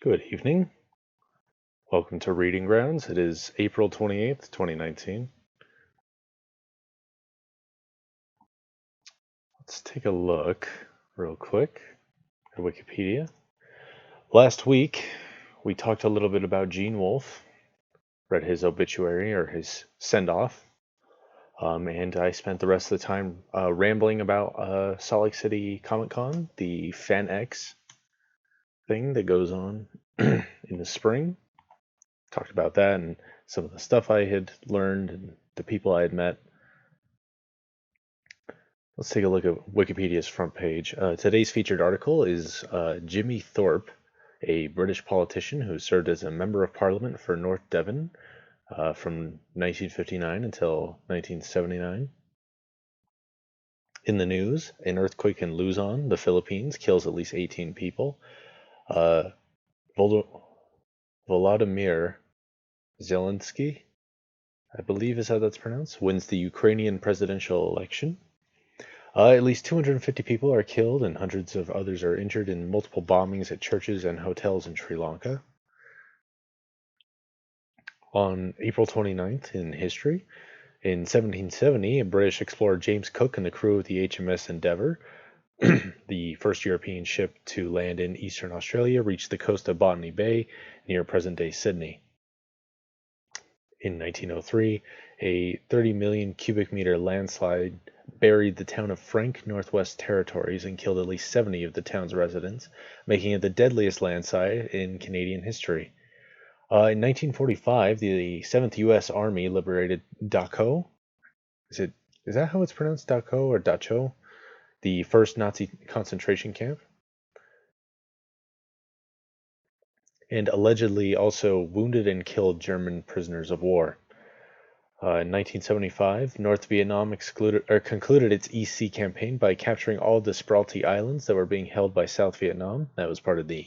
Good evening. Welcome to Reading Grounds. It is April 28th, 2019. Let's take a look real quick at Wikipedia. Last week, we talked a little bit about Gene Wolfe, read his obituary or his send-off, and I spent the rest of the time rambling about Salt Lake City Comic Con, the Fan X thing that goes on in the spring. Talked about that and some of the stuff I had learned and the people I had met. Let's take a look at Wikipedia's front page. Today's featured article is Jimmy Thorpe, a British politician who served as a member of parliament for North Devon from 1959 until 1979. In the news, an earthquake in Luzon, the Philippines, kills at least 18 people. Volodymyr Zelensky, I believe is how that's pronounced, wins the Ukrainian presidential election. At least 250 people are killed and hundreds of others are injured in multiple bombings at churches and hotels in Sri Lanka. On April 29th in history, in 1770, a British explorer James Cook and the crew of the HMS Endeavour, the first European ship to land in eastern Australia, reached the coast of Botany Bay near present-day Sydney. In 1903, a 30 million cubic meter landslide buried the town of Frank, Northwest Territories, and killed at least 70 of the town's residents, making it the deadliest landslide in Canadian history. In 1945, the 7th U.S. Army liberated Dachau. Is that how it's pronounced, Dachau or Dachau? The first Nazi concentration camp. And allegedly also wounded and killed German prisoners of war. In 1975, North Vietnam concluded its East Sea campaign by capturing all the Spratly Islands that were being held by South Vietnam. That was part of the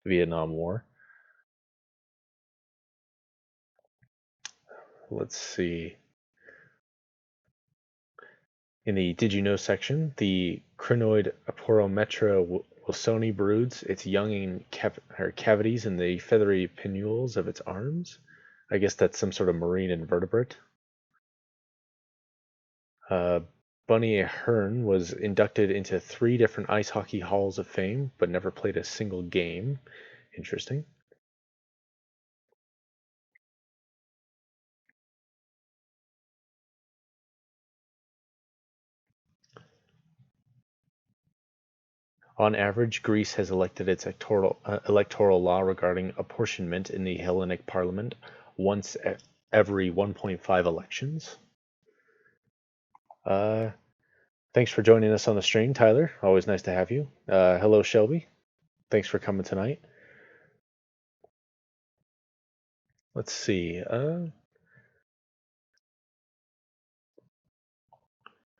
Vietnam War. Let's see. In the Did You Know section, the crinoid Aporometra wilsoni broods its young in cavities in the feathery pinnules of its arms. I guess that's some sort of marine invertebrate. Bunny Ahern was inducted into 3 different ice hockey halls of fame, but never played a single game. Interesting. On average, Greece has elected its electoral law regarding apportionment in the Hellenic Parliament once every 1.5 elections. Thanks for joining us on the stream, Tyler. Always nice to have you. Hello, Shelby. Thanks for coming tonight. Let's see.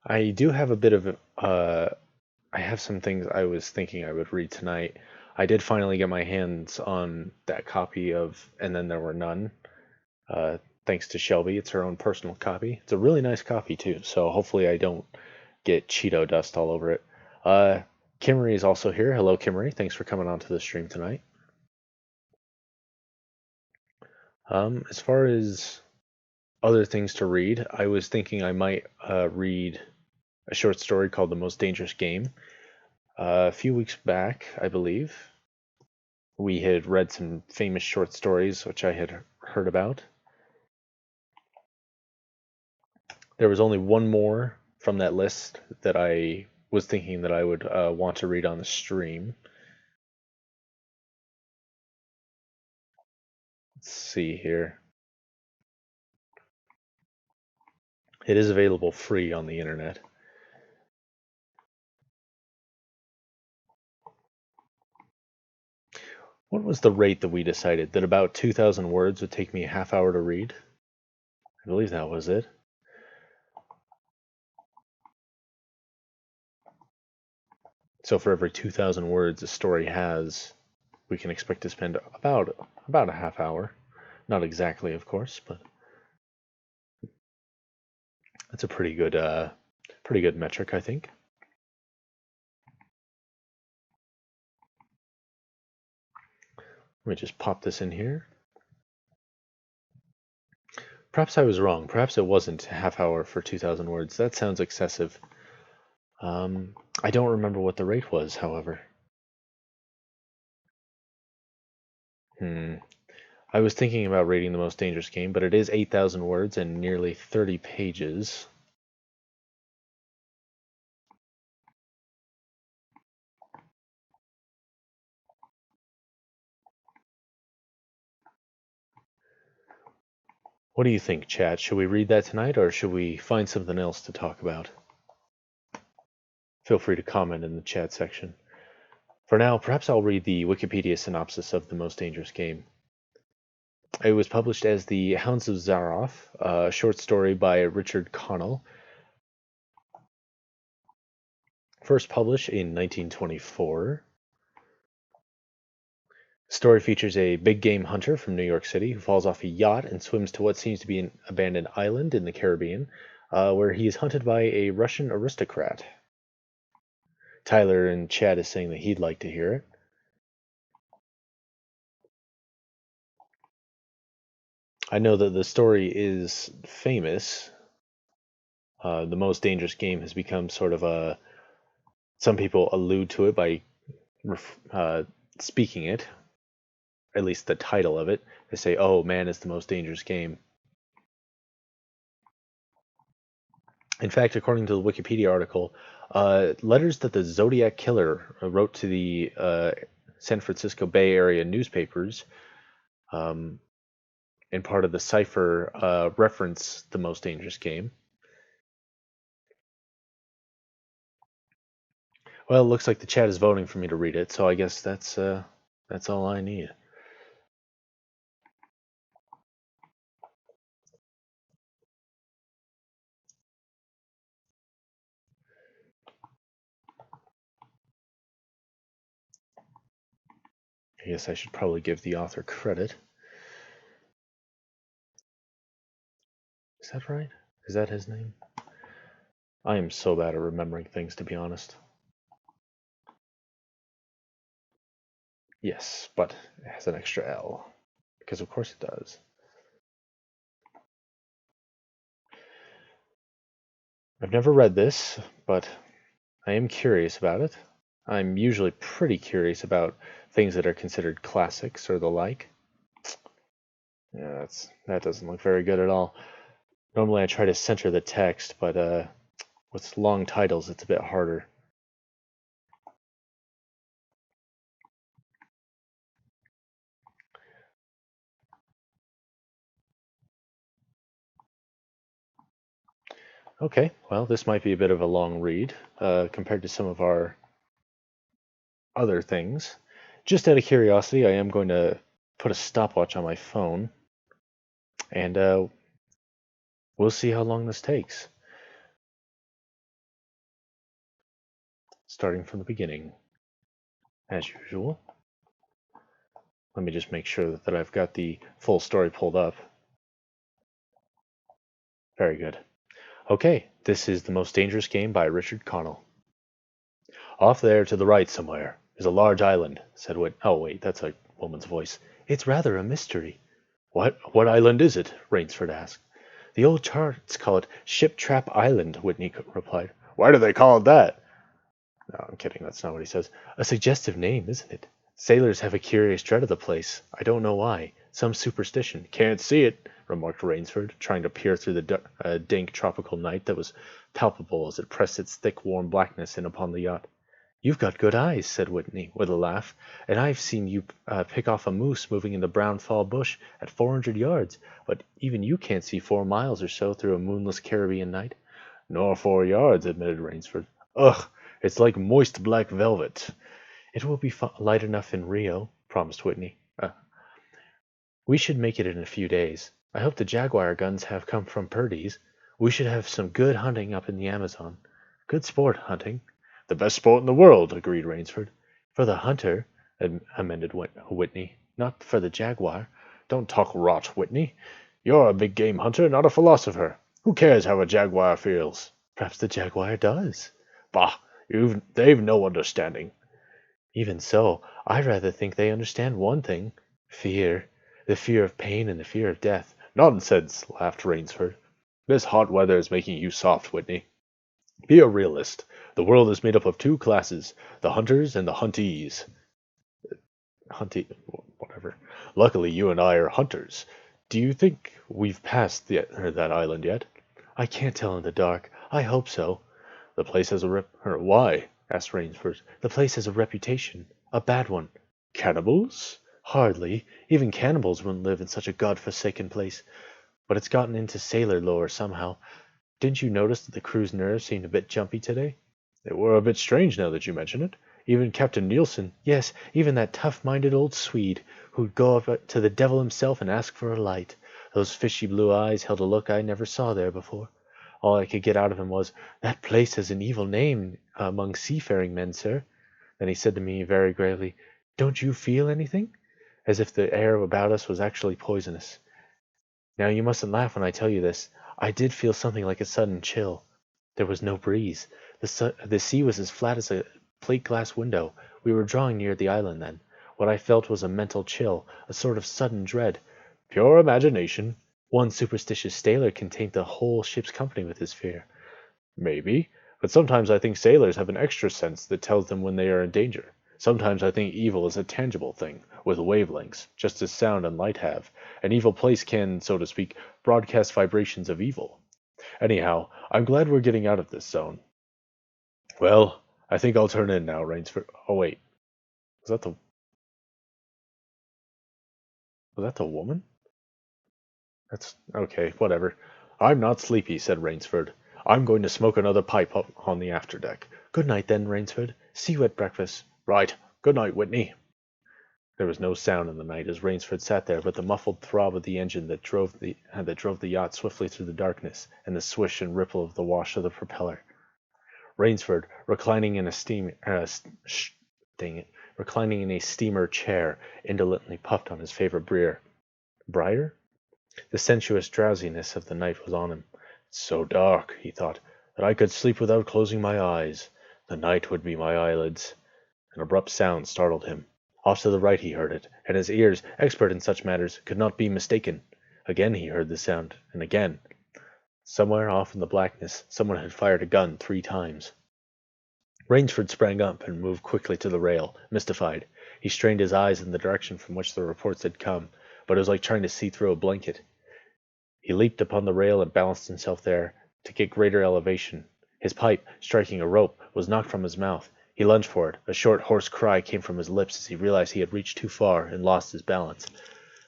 I do have a bit of I have some things I was thinking I would read tonight. I did finally get my hands on that copy of And Then There Were None. Thanks to Shelby. It's her own personal copy. It's a really nice copy too, so hopefully I don't get Cheeto dust all over it. Kimmery is also here. Hello, Kimmery. Thanks for coming onto the stream tonight. As far as other things to read, I was thinking I might read a short story called The Most Dangerous Game. A few weeks back, I believe, we had read some famous short stories which I had heard about. There was only one more from that list that I was thinking that I would want to read on the stream. Let's see here. It is available free on the internet. What was the rate that we decided? That about 2,000 words would take me a half hour to read? I believe that was it. So for every 2,000 words a story has, we can expect to spend about a half hour. Not exactly, of course, but that's a pretty good metric, I think. Let me just pop this in here. Perhaps I was wrong. Perhaps it wasn't a half hour for 2,000 words. That sounds excessive. I don't remember what the rate was, however. Hmm. I was thinking about rating the most dangerous game, but it is 8,000 words and nearly 30 pages. What do you think, chat? Should we read that tonight, or should we find something else to talk about? Feel free to comment in the chat section. For now, perhaps I'll read the Wikipedia synopsis of The Most Dangerous Game. It was published as The Hounds of Zaroff, a short story by Richard Connell. First published in 1924. The story features a big game hunter from New York City who falls off a yacht and swims to what seems to be an abandoned island in the Caribbean, where he is hunted by a Russian aristocrat. Tyler in chat is saying that he'd like to hear it. I know that the story is famous. The Most Dangerous Game has become sort of a. Some people allude to it by speaking it, at least the title of it. They say, "Oh, man, it's the most dangerous game." In fact, according to the Wikipedia article, letters that the Zodiac Killer wrote to the San Francisco Bay Area newspapers, in part of the cipher, reference the Most Dangerous Game. Well, it looks like the chat is voting for me to read it, so I guess that's all I need. I guess I should probably give the author credit. Is that right? Is that his name? I am so bad at remembering things, to be honest. Yes, but it has an extra L. Because of course it does. I've never read this, but I am curious about it. I'm usually pretty curious about things that are considered classics or the like. Yeah, that doesn't look very good at all. Normally I try to center the text, but with long titles it's a bit harder. Okay, well, this might be a bit of a long read compared to some of our other things. Just out of curiosity, I am going to put a stopwatch on my phone, and we'll see how long this takes. Starting from the beginning, as usual. Let me just make sure that I've got the full story pulled up. Very good. Okay, this is The Most Dangerous Game by Richard Connell. Off there to the right somewhere is a large island, said Whit. Oh, wait, that's a woman's voice. It's rather a mystery. What island is it? Rainsford asked. The old charts call it Ship Trap Island, Whitney replied. Why do they call it that? No, I'm kidding. That's not what he says. A suggestive name, isn't it? Sailors have a curious dread of the place. I don't know why. Some superstition. Can't see it, remarked Rainsford, trying to peer through the dank tropical night that was palpable as it pressed its thick, warm blackness in upon the yacht. You've got good eyes, said Whitney, with a laugh, and I've seen you pick off a moose moving in the brown fall bush at 400 yards, but even you can't see 4 miles or so through a moonless Caribbean night. Nor 4 yards, admitted Rainsford. Ugh, it's like moist black velvet. It will be light enough in Rio, promised Whitney. We should make it in a few days. I hope the Jaguar guns have come from Purdy's. We should have some good hunting up in the Amazon. Good sport, hunting. The best sport in the world, agreed Rainsford. For the hunter, amended Whitney, not for the Jaguar. Don't talk rot, Whitney. You're a big game hunter, not a philosopher. Who cares how a Jaguar feels? Perhaps the Jaguar does. Bah, they've no understanding. Even so, I rather think they understand one thing. Fear? The fear of pain and the fear of death. Nonsense, laughed Rainsford. This hot weather is making you soft, Whitney. Be a realist. The world is made up of two classes, the hunters and the huntees. Hunty, whatever. Luckily, you and I are hunters. Do you think we've passed that island yet? I can't tell in the dark. I hope so. The place has a why? Asked Rainsford. The place has a reputation. A bad one. Cannibals? Hardly. Even cannibals wouldn't live in such a god-forsaken place. But it's gotten into sailor lore somehow. Didn't you notice that the crew's nerves seemed a bit jumpy today? They were a bit strange now that you mention it. Even Captain Nielsen, yes, even that tough-minded old Swede, who'd go up to the devil himself and ask for a light. Those fishy blue eyes held a look I never saw there before. All I could get out of him was, "That place has an evil name among seafaring men, sir." Then he said to me very gravely, "Don't you feel anything?" As if the air about us was actually poisonous. Now you mustn't laugh when I tell you this. I did feel something like a sudden chill. There was no breeze. The sea was as flat as a plate glass window. We were drawing near the island then. What I felt was a mental chill, a sort of sudden dread. Pure imagination. One superstitious sailor can taint the whole ship's company with his fear. Maybe, but sometimes I think sailors have an extra sense that tells them when they are in danger. Sometimes I think evil is a tangible thing, with wavelengths, just as sound and light have. An evil place can, so to speak, broadcast vibrations of evil. Anyhow, I'm glad we're getting out of this zone. Well, I think I'll turn in now, Rainsford. Oh wait, was that the woman? That's okay, whatever. I'm not sleepy, said Rainsford. I'm going to smoke another pipe up on the afterdeck. Good night then, Rainsford. See you at breakfast. Right. Good night, Whitney. There was no sound in the night as Rainsford sat there but the muffled throb of the engine that drove the yacht swiftly through the darkness, and the swish and ripple of the wash of the propeller. Rainsford, reclining in a steamer chair, indolently puffed on his favorite beer. Briar? The sensuous drowsiness of the night was on him. It's so dark, he thought, that I could sleep without closing my eyes. The night would be my eyelids. An abrupt sound startled him. Off to the right he heard it, and his ears, expert in such matters, could not be mistaken. Again he heard the sound, and again. Somewhere off in the blackness, someone had fired a gun 3 times. Rainsford sprang up and moved quickly to the rail, mystified. He strained his eyes in the direction from which the reports had come, but it was like trying to see through a blanket. He leaped upon the rail and balanced himself there, to get greater elevation. His pipe, striking a rope, was knocked from his mouth. He lunged for it. A short, hoarse cry came from his lips as he realized he had reached too far and lost his balance.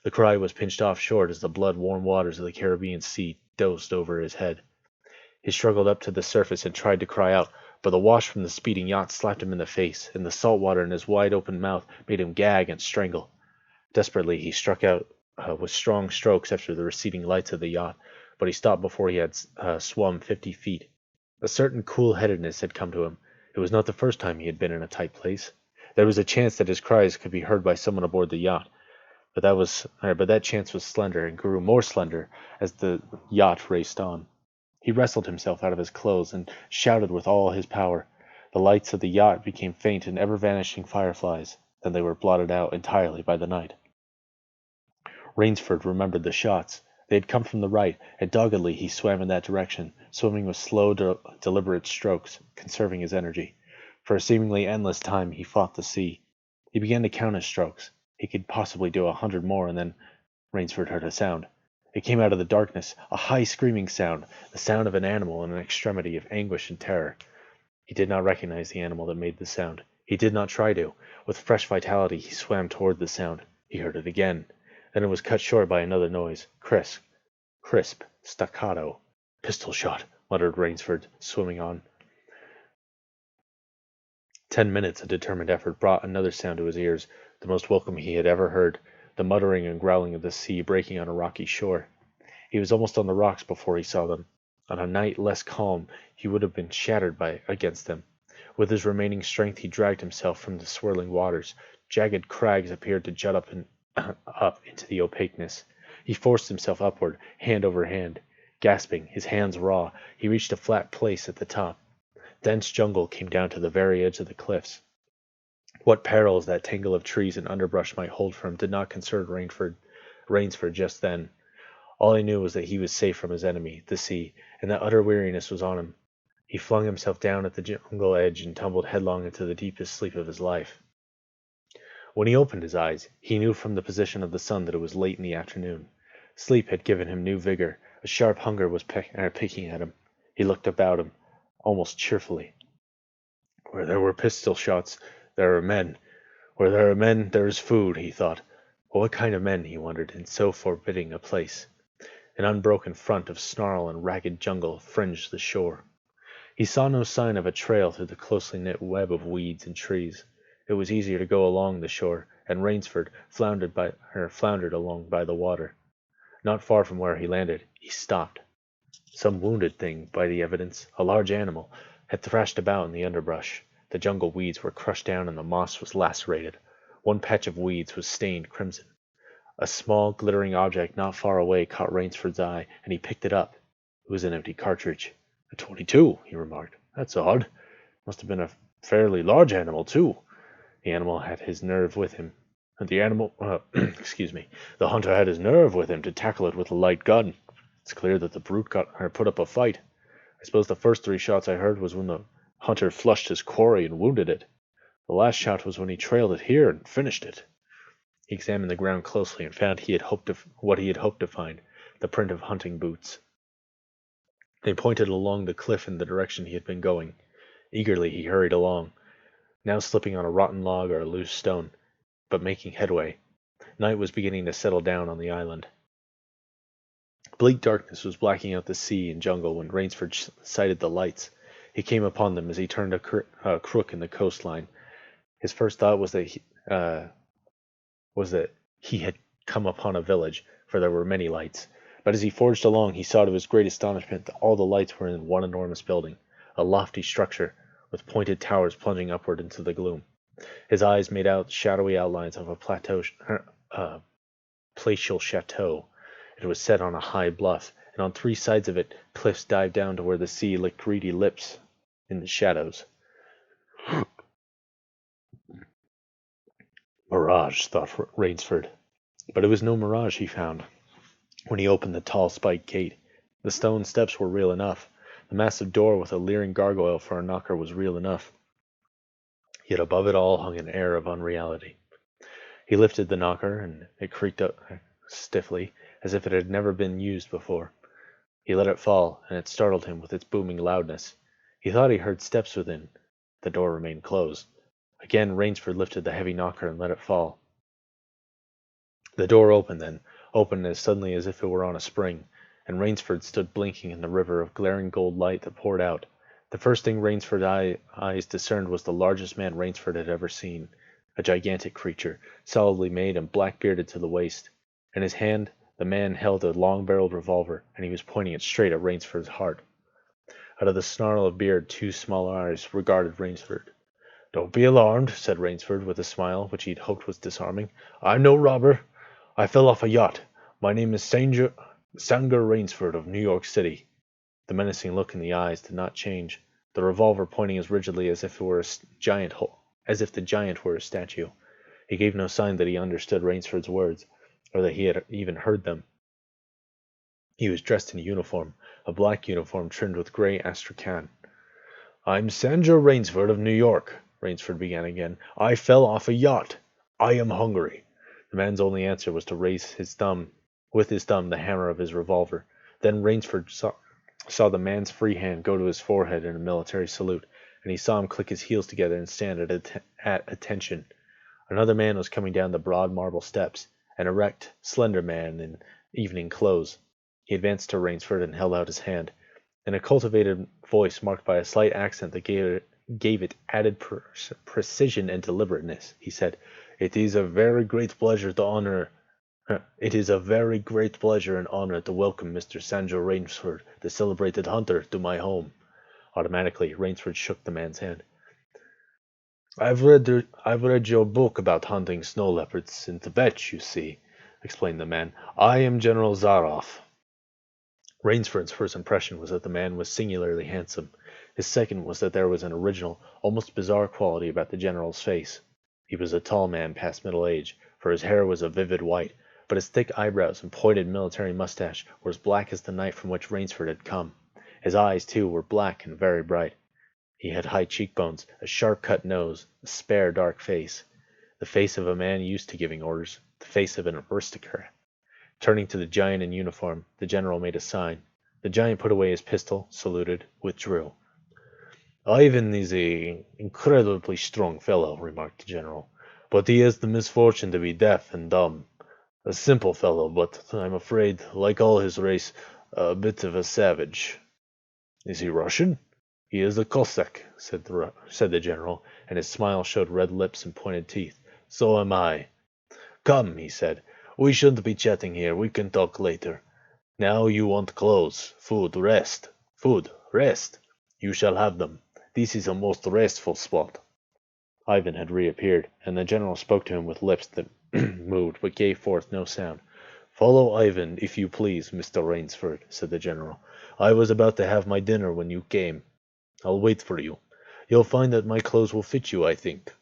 The cry was pinched off short as the blood-warm waters of the Caribbean Sea dosed over his head. He struggled up to the surface and tried to cry out, but the wash from the speeding yacht slapped him in the face, and the salt water in his wide-open mouth made him gag and strangle. Desperately, he struck out with strong strokes after the receding lights of the yacht, but he stopped before he had swum 50 feet. A certain cool-headedness had come to him. It was not the first time he had been in a tight place. There was a chance that his cries could be heard by someone aboard the yacht, but that chance was slender and grew more slender as the yacht raced on. He wrestled himself out of his clothes and shouted with all his power. The lights of the yacht became faint and ever-vanishing fireflies. Then they were blotted out entirely by the night. Rainsford remembered the shots. They had come from the right, and doggedly he swam in that direction, swimming with slow, deliberate strokes, conserving his energy. For a seemingly endless time he fought the sea. He began to count his strokes. He could possibly do 100 more, and then Rainsford heard a sound. It came out of the darkness, a high screaming sound, the sound of an animal in an extremity of anguish and terror. He did not recognize the animal that made the sound. He did not try to. With fresh vitality he swam toward the sound. He heard it again. Then it was cut short by another noise. Crisp, staccato. Pistol shot, muttered Rainsford, swimming on. 10 minutes of determined effort brought another sound to his ears, the most welcome he had ever heard, the muttering and growling of the sea breaking on a rocky shore. He was almost on the rocks before he saw them. On a night less calm, he would have been shattered against them. With his remaining strength he dragged himself from the swirling waters. Jagged crags appeared to jut up into the opaqueness. He forced himself upward, hand over hand. Gasping, his hands raw, he reached a flat place at the top. Dense jungle came down to the very edge of the cliffs. What perils that tangle of trees and underbrush might hold for him did not concern Rainsford just then. All he knew was that he was safe from his enemy, the sea, and that utter weariness was on him. He flung himself down at the jungle edge and tumbled headlong into the deepest sleep of his life. When he opened his eyes, he knew from the position of the sun that it was late in the afternoon. Sleep had given him new vigor. A sharp hunger was picking at him. He looked about him, almost cheerfully. Where there were pistol shots, there are men. Where there are men, there is food, he thought. But what kind of men, he wondered, in so forbidding a place? An unbroken front of snarl and ragged jungle fringed the shore. He saw no sign of a trail through the closely knit web of weeds and trees. It was easier to go along the shore, and Rainsford floundered along by the water. Not far from where he landed, he stopped. Some wounded thing, by the evidence, a large animal, had thrashed about in the underbrush. The jungle weeds were crushed down and the moss was lacerated. One patch of weeds was stained crimson. A small, glittering object not far away caught Rainsford's eye, and he picked it up. It was an empty cartridge. A .22, he remarked. That's odd. Must have been a fairly large animal, too. The animal had his nerve with him. The hunter had his nerve with him to tackle it with a light gun. It's clear that the brute put up a fight. I suppose the first 3 shots I heard was when the hunter flushed his quarry and wounded it. The last shot was when he trailed it here and finished it. He examined the ground closely and found what he had hoped to find, the print of hunting boots. They pointed along the cliff in the direction he had been going. Eagerly he hurried along, now slipping on a rotten log or a loose stone, but making headway. Night was beginning to settle down on the island. Bleak darkness was blacking out the sea and jungle when Rainsford sighted the lights. He came upon them as he turned a crook in the coastline. His first thought was that he had come upon a village, for there were many lights. But as he forged along, he saw to his great astonishment that all the lights were in one enormous building, a lofty structure, with pointed towers plunging upward into the gloom. His eyes made out shadowy outlines of a palatial chateau. It was set on a high bluff, and on 3 sides of it, cliffs dived down to where the sea licked greedy lips in the shadows. Mirage, thought Rainsford. But it was no mirage he found. When he opened the tall spiked gate, the stone steps were real enough. The massive door with a leering gargoyle for a knocker was real enough. Yet above it all hung an air of unreality. He lifted the knocker, and it creaked up stiffly, as if it had never been used before. He let it fall, and it startled him with its booming loudness. He thought he heard steps within. The door remained closed. Again Rainsford lifted the heavy knocker and let it fall. The door opened then, opened as suddenly as if it were on a spring, and Rainsford stood blinking in the river of glaring gold light that poured out. The first thing Rainsford's eyes discerned was the largest man Rainsford had ever seen, a gigantic creature, solidly made and black-bearded to the waist. In his hand, the man held a long-barreled revolver, and he was pointing it straight at Rainsford's heart. Out of the snarl of beard, 2 small eyes regarded Rainsford. Don't be alarmed, said Rainsford, with a smile which he'd hoped was disarming. I'm no robber. I fell off a yacht. My name is Sanger Rainsford of New York City. The menacing look in the eyes did not change, the revolver pointing as rigidly as if the giant were a statue. He gave no sign that he understood Rainsford's words, or that he had even heard them. He was dressed in uniform, a black uniform trimmed with gray astrakhan. I'm Sanger Rainsford of New York, Rainsford began again. I fell off a yacht. I am hungry. The man's only answer was to raise with his thumb the hammer of his revolver. Then Rainsford saw the man's free hand go to his forehead in a military salute, and he saw him click his heels together and stand at attention. Another man was coming down the broad marble steps, an erect, slender man in evening clothes. He advanced to Rainsford and held out his hand. In a cultivated voice marked by a slight accent that gave it added precision and deliberateness, he said, It is a very great pleasure and honor to welcome Mr. Sanger Rainsford, the celebrated hunter, to my home. Automatically, Rainsford shook the man's hand. I've read your book about hunting snow leopards in Tibet, you see, explained the man. I am General Zaroff. Rainsford's first impression was that the man was singularly handsome. His second was that there was an original, almost bizarre quality about the general's face. He was a tall man past middle age, for his hair was a vivid white, but his thick eyebrows and pointed military mustache were as black as the night from which Rainsford had come. His eyes, too, were black and very bright. He had high cheekbones, a sharp-cut nose, a spare, dark face. The face of a man used to giving orders, the face of an aristocrat. Turning to the giant in uniform, the general made a sign. The giant put away his pistol, saluted, withdrew. "Ivan is an incredibly strong fellow," remarked the general, "but he has the misfortune to be deaf and dumb. A simple fellow, but, I'm afraid, like all his race, a bit of a savage." "Is he Russian?" "He is a Cossack," said the general, and his smile showed red lips and pointed teeth. "So am I." "Come," he said, "we shouldn't be chatting here. We can talk later. Now you want clothes, food, rest. Food, rest. You shall have them. This is a most restful spot." Ivan had reappeared, and the general spoke to him with lips that moved but gave forth no sound. "Follow Ivan, if you please, Mr. Rainsford," said the general. "I was about to have my dinner when you came. I'll wait for you. You'll find that my clothes will fit you, I think."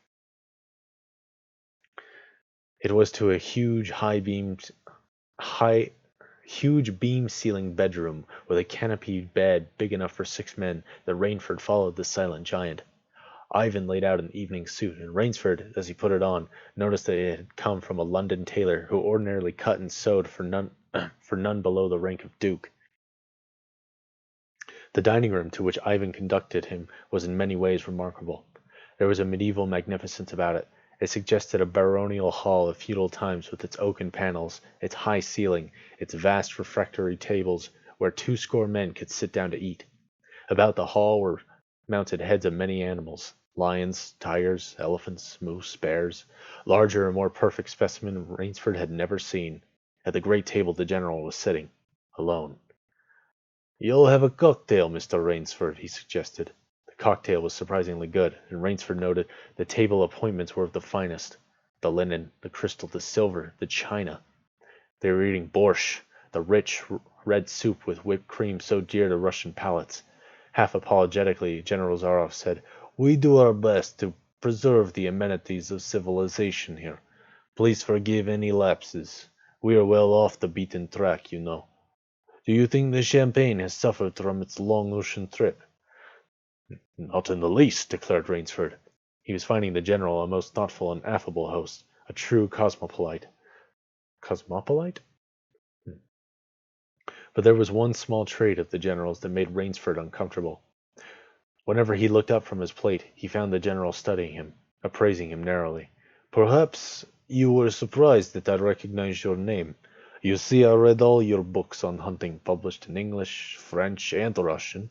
It was to a huge beam-ceiling bedroom with a canopied bed big enough for 6 men that Rainford followed the silent giant. Ivan laid out an evening suit, and Rainsford, as he put it on, noticed that it had come from a London tailor who ordinarily cut and sewed for none for none below the rank of duke. The dining room to which Ivan conducted him was in many ways remarkable. There was a medieval magnificence about it. It suggested a baronial hall of feudal times with its oaken panels, its high ceiling, its vast refectory tables where 2 score men could sit down to eat. About the hall were mounted heads of many animals: lions, tigers, elephants, moose, bears. Larger and more perfect specimen Rainsford had never seen. At the great table the general was sitting, alone. "You'll have a cocktail, Mr. Rainsford," he suggested. The cocktail was surprisingly good, and Rainsford noted the table appointments were of the finest. The linen, the crystal, the silver, the china. They were eating borscht, the rich, red soup with whipped cream so dear to Russian palates. Half apologetically, General Zaroff said, "We do our best to preserve the amenities of civilization here. Please forgive any lapses. We are well off the beaten track, you know. Do you think the champagne has suffered from its long ocean trip?" "Not in the least," declared Rainsford. He was finding the general a most thoughtful and affable host, a true cosmopolite. Cosmopolite? But there was one small trait of the general's that made Rainsford uncomfortable. Whenever he looked up from his plate, he found the general studying him, appraising him narrowly. "Perhaps you were surprised that I recognized your name. You see, I read all your books on hunting published in English, French, and Russian.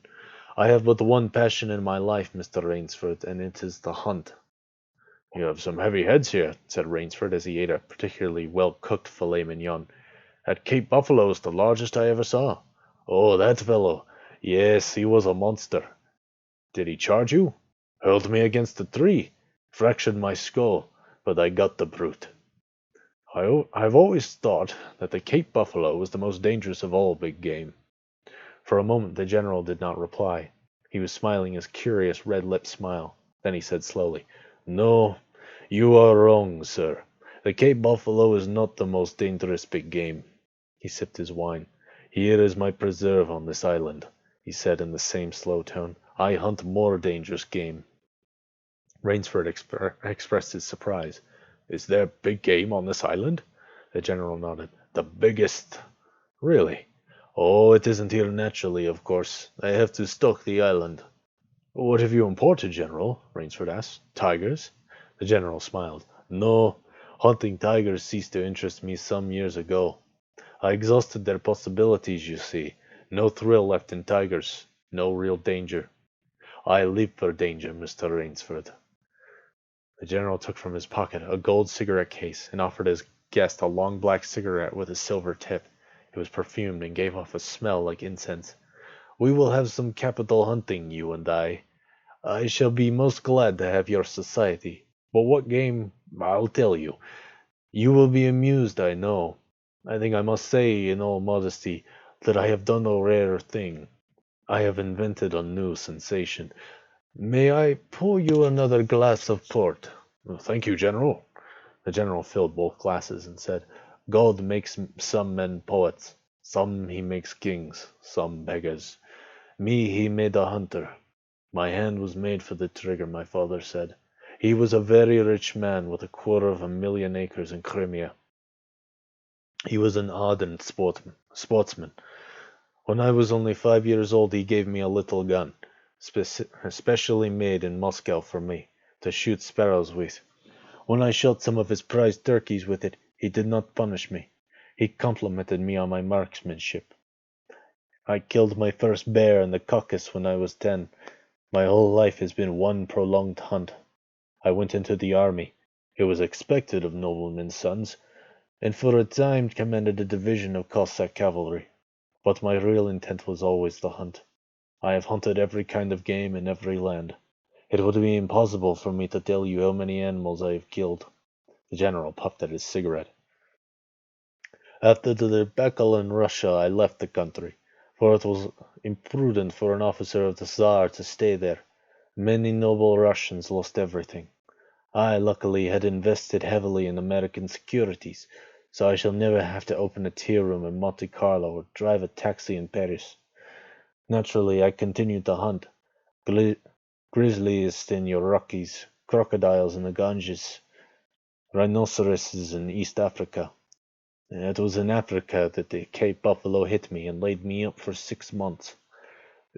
I have but one passion in my life, Mr. Rainsford, and it is the hunt." "You have some heavy heads here," said Rainsford as he ate a particularly well-cooked filet mignon. "That Cape buffalo is the largest I ever saw." "Oh, that fellow. Yes, he was a monster." "Did he charge you?" "Hurled me against a tree. Fractured my skull, but I got the brute." I've always thought that the Cape buffalo was the most dangerous of all big game." For a moment the general did not reply. He was smiling his curious red-lipped smile. Then he said slowly, "No, you are wrong, sir. The Cape buffalo is not the most dangerous big game." He sipped his wine. "Here is my preserve on this island," he said in the same slow tone. "I hunt more dangerous game." Rainsford expressed his surprise. "Is there big game on this island?" The general nodded. "The biggest." "Really?" "Oh, it isn't here naturally, of course. I have to stock the island." "What have you imported, General?" Rainsford asked. "Tigers?" The general smiled. "No, hunting tigers ceased to interest me some years ago. I exhausted their possibilities, you see. No thrill left in tigers. No real danger. I live for danger, Mr. Rainsford." The general took from his pocket a gold cigarette case and offered his guest a long black cigarette with a silver tip. It was perfumed and gave off a smell like incense. "We will have some capital hunting, you and I. I shall be most glad to have your society. But what game? I'll tell you. You will be amused, I know. I think I must say, in all modesty, that I have done a rare thing. I have invented a new sensation. May I pour you another glass of port?" "Well, thank you, General." The general filled both glasses and said, God makes some men poets, some he makes kings, some beggars. Me he made a hunter. My hand was made for the trigger, my father said. He was a very rich man with 250,000 acres in Crimea. He was an ardent sportsman. When I was only 5 years old, he gave me a little gun, specially made in Moscow for me, to shoot sparrows with. When I shot some of his prize turkeys with it, he did not punish me. He complimented me on my marksmanship. I killed my first bear in the Caucasus when I was 10. My whole life has been one prolonged hunt. I went into the army. It was expected of noblemen's sons, and for a time commanded a division of Cossack cavalry. But my real intent was always the hunt. I have hunted every kind of game in every land. It would be impossible for me to tell you how many animals I have killed. The general puffed at his cigarette. After the debacle in Russia, I left the country, for it was imprudent for an officer of the Tsar to stay there. Many noble Russians lost everything. I, luckily, had invested heavily in American securities, so I shall never have to open a tea room in Monte Carlo or drive a taxi in Paris. Naturally, I continued to hunt. Grizzlies in your Rockies, crocodiles in the Ganges, rhinoceroses in East Africa. It was in Africa that the Cape buffalo hit me and laid me up for 6 months.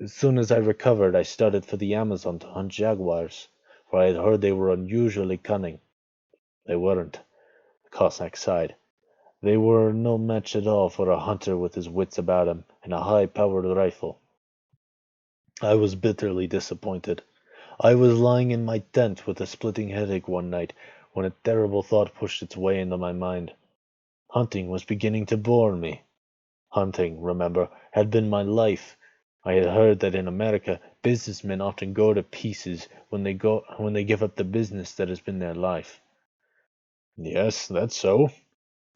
As soon as I recovered, I started for the Amazon to hunt jaguars, for I had heard they were unusually cunning. They weren't. The Cossack sighed. They were no match at all for a hunter with his wits about him and a high-powered rifle. I was bitterly disappointed. I was lying in my tent with a splitting headache one night when a terrible thought pushed its way into my mind. Hunting was beginning to bore me. Hunting, remember, had been my life. I had heard that in America businessmen often go to pieces when they give up the business that has been their life. Yes, that's so.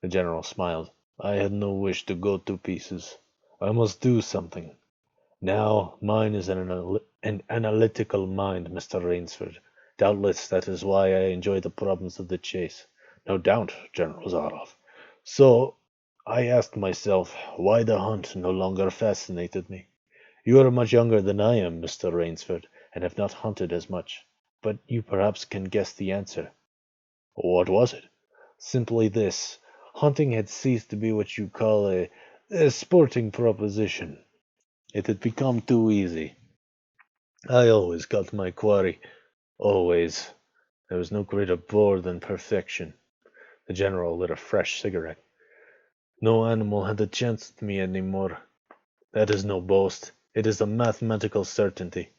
The general smiled. I had no wish to go to pieces. I must do something. Now, mine is an analytical mind, Mr. Rainsford. Doubtless that is why I enjoy the problems of the chase. No doubt, General Zaroff. So, I asked myself why the hunt no longer fascinated me. You are much younger than I am, Mr. Rainsford, and have not hunted as much. But you perhaps can guess the answer. What was it? Simply this. Hunting had ceased to be what you call a sporting proposition. It had become too easy. I always got my quarry. Always. There was no greater bore than perfection. The general lit a fresh cigarette. No animal had a chance with me any more. That is no boast. It is a mathematical certainty.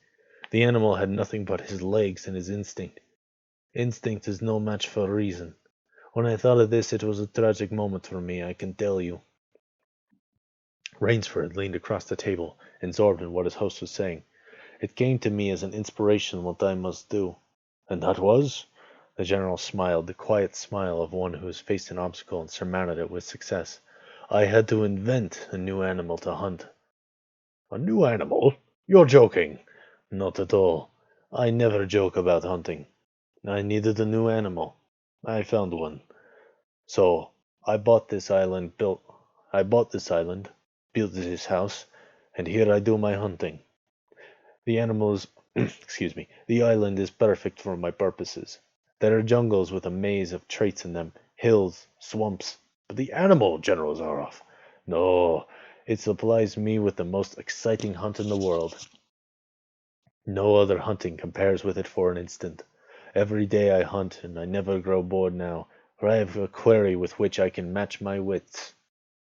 The animal had nothing but his legs and his instinct. Instinct is no match for reason. When I thought of this, it was a tragic moment for me, I can tell you. Rainsford leaned across the table, absorbed in what his host was saying. It came to me as an inspiration what I must do. And that was? The general smiled, the quiet smile of one who has faced an obstacle and surmounted it with success. I had to invent a new animal to hunt. A new animal? You're joking. Not at all. I never joke about hunting. I needed a new animal. I found one. So I bought this island, built this house, and here I do my hunting. The animals, the island is perfect for my purposes. There are jungles with a maze of traits in them, hills, swamps. But the animal, General Zaroff. No, it supplies me with the most exciting hunt in the world. No other hunting compares with it for an instant. Every day I hunt, and I never grow bored now, for I have a quarry with which I can match my wits.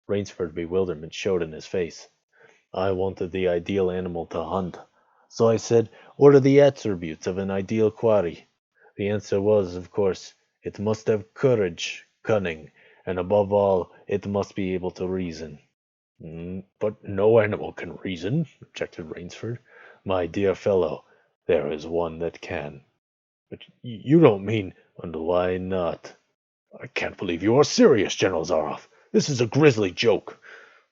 Rainsford's bewilderment showed in his face. I wanted the ideal animal to hunt. So I said, what are the attributes of an ideal quarry? The answer was, of course, it must have courage, cunning, and above all, it must be able to reason. But no animal can reason, objected Rainsford. My dear fellow, there is one that can. But you don't mean, and why not? I can't believe you are serious, General Zaroff. This is a grisly joke.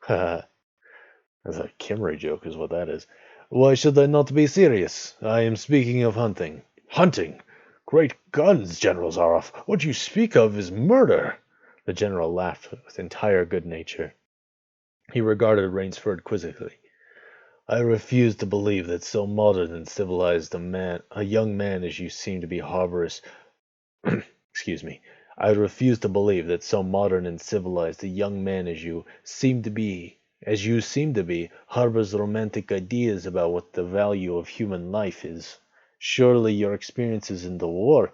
Ha! That's a Kimmery joke, is what that is. Why should I not be serious? I am speaking of hunting. Hunting! Great guns, General Zaroff! What you speak of is murder! The general laughed with entire good nature. He regarded Rainsford quizzically. I refuse to believe that so modern and civilized a young man as you seem to be harbors excuse me. I refuse to believe that so modern and civilized a young man as you seem to be, harbors romantic ideas about what the value of human life is. Surely your experiences in the war,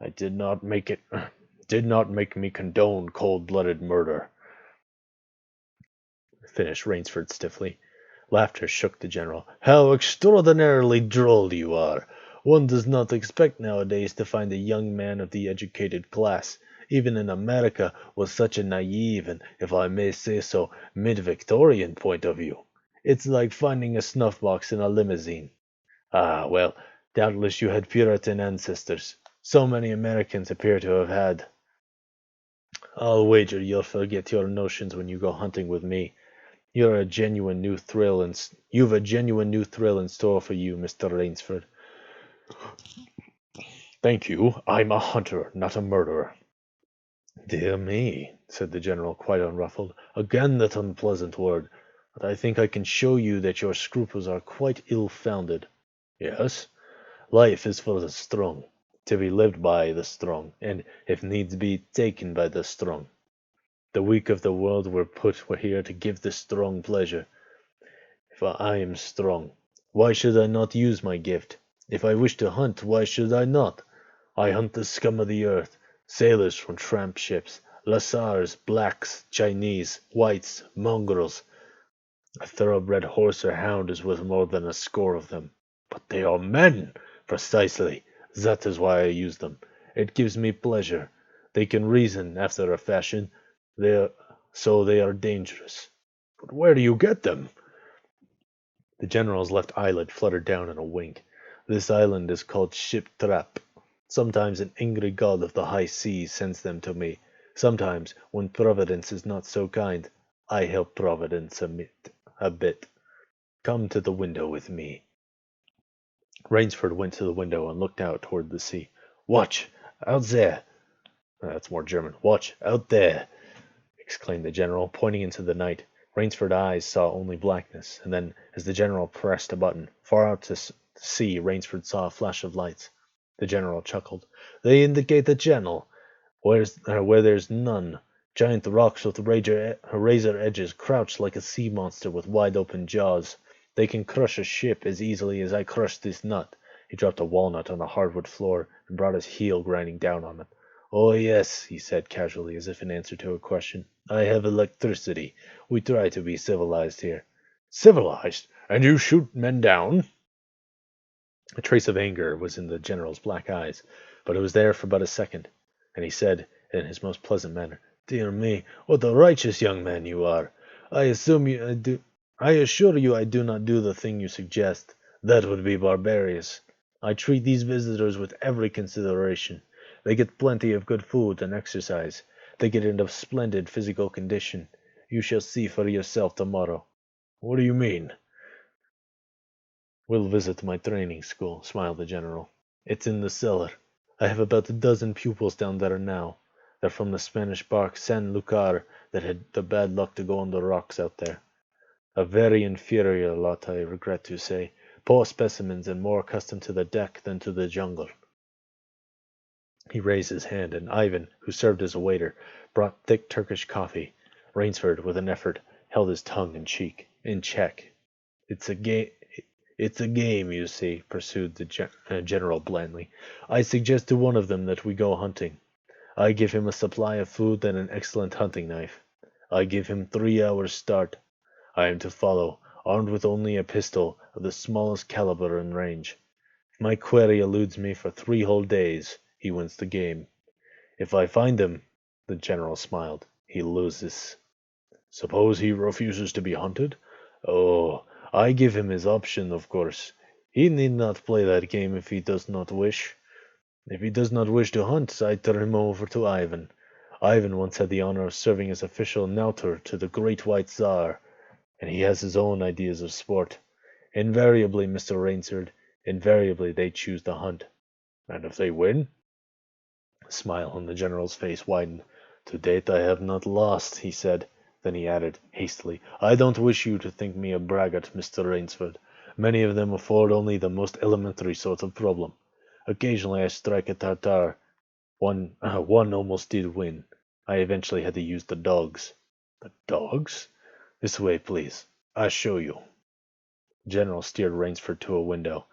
I did not make it, did not make me condone cold-blooded murder, finished Rainsford stiffly. Laughter shook the general. How extraordinarily droll you are! One does not expect nowadays to find a young man of the educated class, even in America, with such a naive and, if I may say so, mid-Victorian point of view. It's like finding a snuff-box in a limousine. Ah, well, doubtless you had Puritan ancestors. So many Americans appear to have had. I'll wager you'll forget your notions when you go hunting with me. You've a genuine new thrill in store for you, Mr. Rainsford. Thank you. I'm a hunter, not a murderer. Dear me, said the general, quite unruffled. Again that unpleasant word. But I think I can show you that your scruples are quite ill-founded. Yes? Life is for the strong, to be lived by the strong, and, if needs be, taken by the strong. The weak of the world were put here to give the strong pleasure. If I am strong, why should I not use my gift? If I wish to hunt, why should I not? I hunt the scum of the earth, sailors from tramp ships, Lascars, blacks, Chinese, whites, mongrels. A thoroughbred horse or hound is worth more than a score of them. But they are men! Precisely. That is why I use them. It gives me pleasure. They can reason, after a fashion, so they are dangerous. But where do you get them? The general's left eyelid fluttered down in a wink. This island is called Ship Trap. Sometimes an angry god of the high seas sends them to me. Sometimes, when Providence is not so kind, I help Providence a bit. Come to the window with me. Rainsford went to the window and looked out toward the sea. Watch! Out there! That's more German. Watch! Out there! Exclaimed the general, pointing into the night. Rainsford's eyes saw only blackness, and then, as the general pressed a button, far out to sea, Rainsford saw a flash of lights. The general chuckled. They indicate the channel, where there's none. Giant rocks with razor edges crouch like a sea monster with wide-open jaws. They can crush a ship as easily as I crushed this nut. He dropped a walnut on the hardwood floor and brought his heel grinding down on it. Oh, yes, he said casually, as if in answer to a question. I have electricity. We try to be civilized here. Civilized? And you shoot men down? A trace of anger was in the general's black eyes, but it was there for but a second, and he said, in his most pleasant manner, Dear me, what a righteous young man you are! I assure you I do not do the thing you suggest. That would be barbarous. I treat these visitors with every consideration. They get plenty of good food and exercise. They get into splendid physical condition. You shall see for yourself tomorrow. What do you mean? We'll visit my training school, smiled the general. It's in the cellar. I have about a dozen pupils down there now. They're from the Spanish bark San Lucar that had the bad luck to go on the rocks out there. A very inferior lot, I regret to say. Poor specimens and more accustomed to the deck than to the jungle. He raised his hand, and Ivan, who served as a waiter, brought thick Turkish coffee. Rainsford, with an effort, held his tongue in check. It's a game, you see, pursued the general blandly. I suggest to one of them that we go hunting. I give him a supply of food and an excellent hunting knife. I give him 3 hours' start. I am to follow, armed with only a pistol of the smallest caliber and range. If my quarry eludes me for 3 whole days, he wins the game. If I find him, the general smiled, he loses. Suppose he refuses to be hunted? Oh, I give him his option, of course. He need not play that game if he does not wish. If he does not wish to hunt, I turn him over to Ivan. Ivan once had the honor of serving as official Nautor to the great white Tsar, and he has his own ideas of sport. Invariably, Mr. Rainsford, invariably they choose the hunt. And if they win? A smile on the general's face widened. To date I have not lost, he said. Then he added, hastily, I don't wish you to think me a braggart, Mr. Rainsford. Many of them afford only the most elementary sort of problem. Occasionally I strike a tartar. One almost did win. I eventually had to use the dogs. The dogs? This way, please. I'll show you. General steered Rainsford to a window.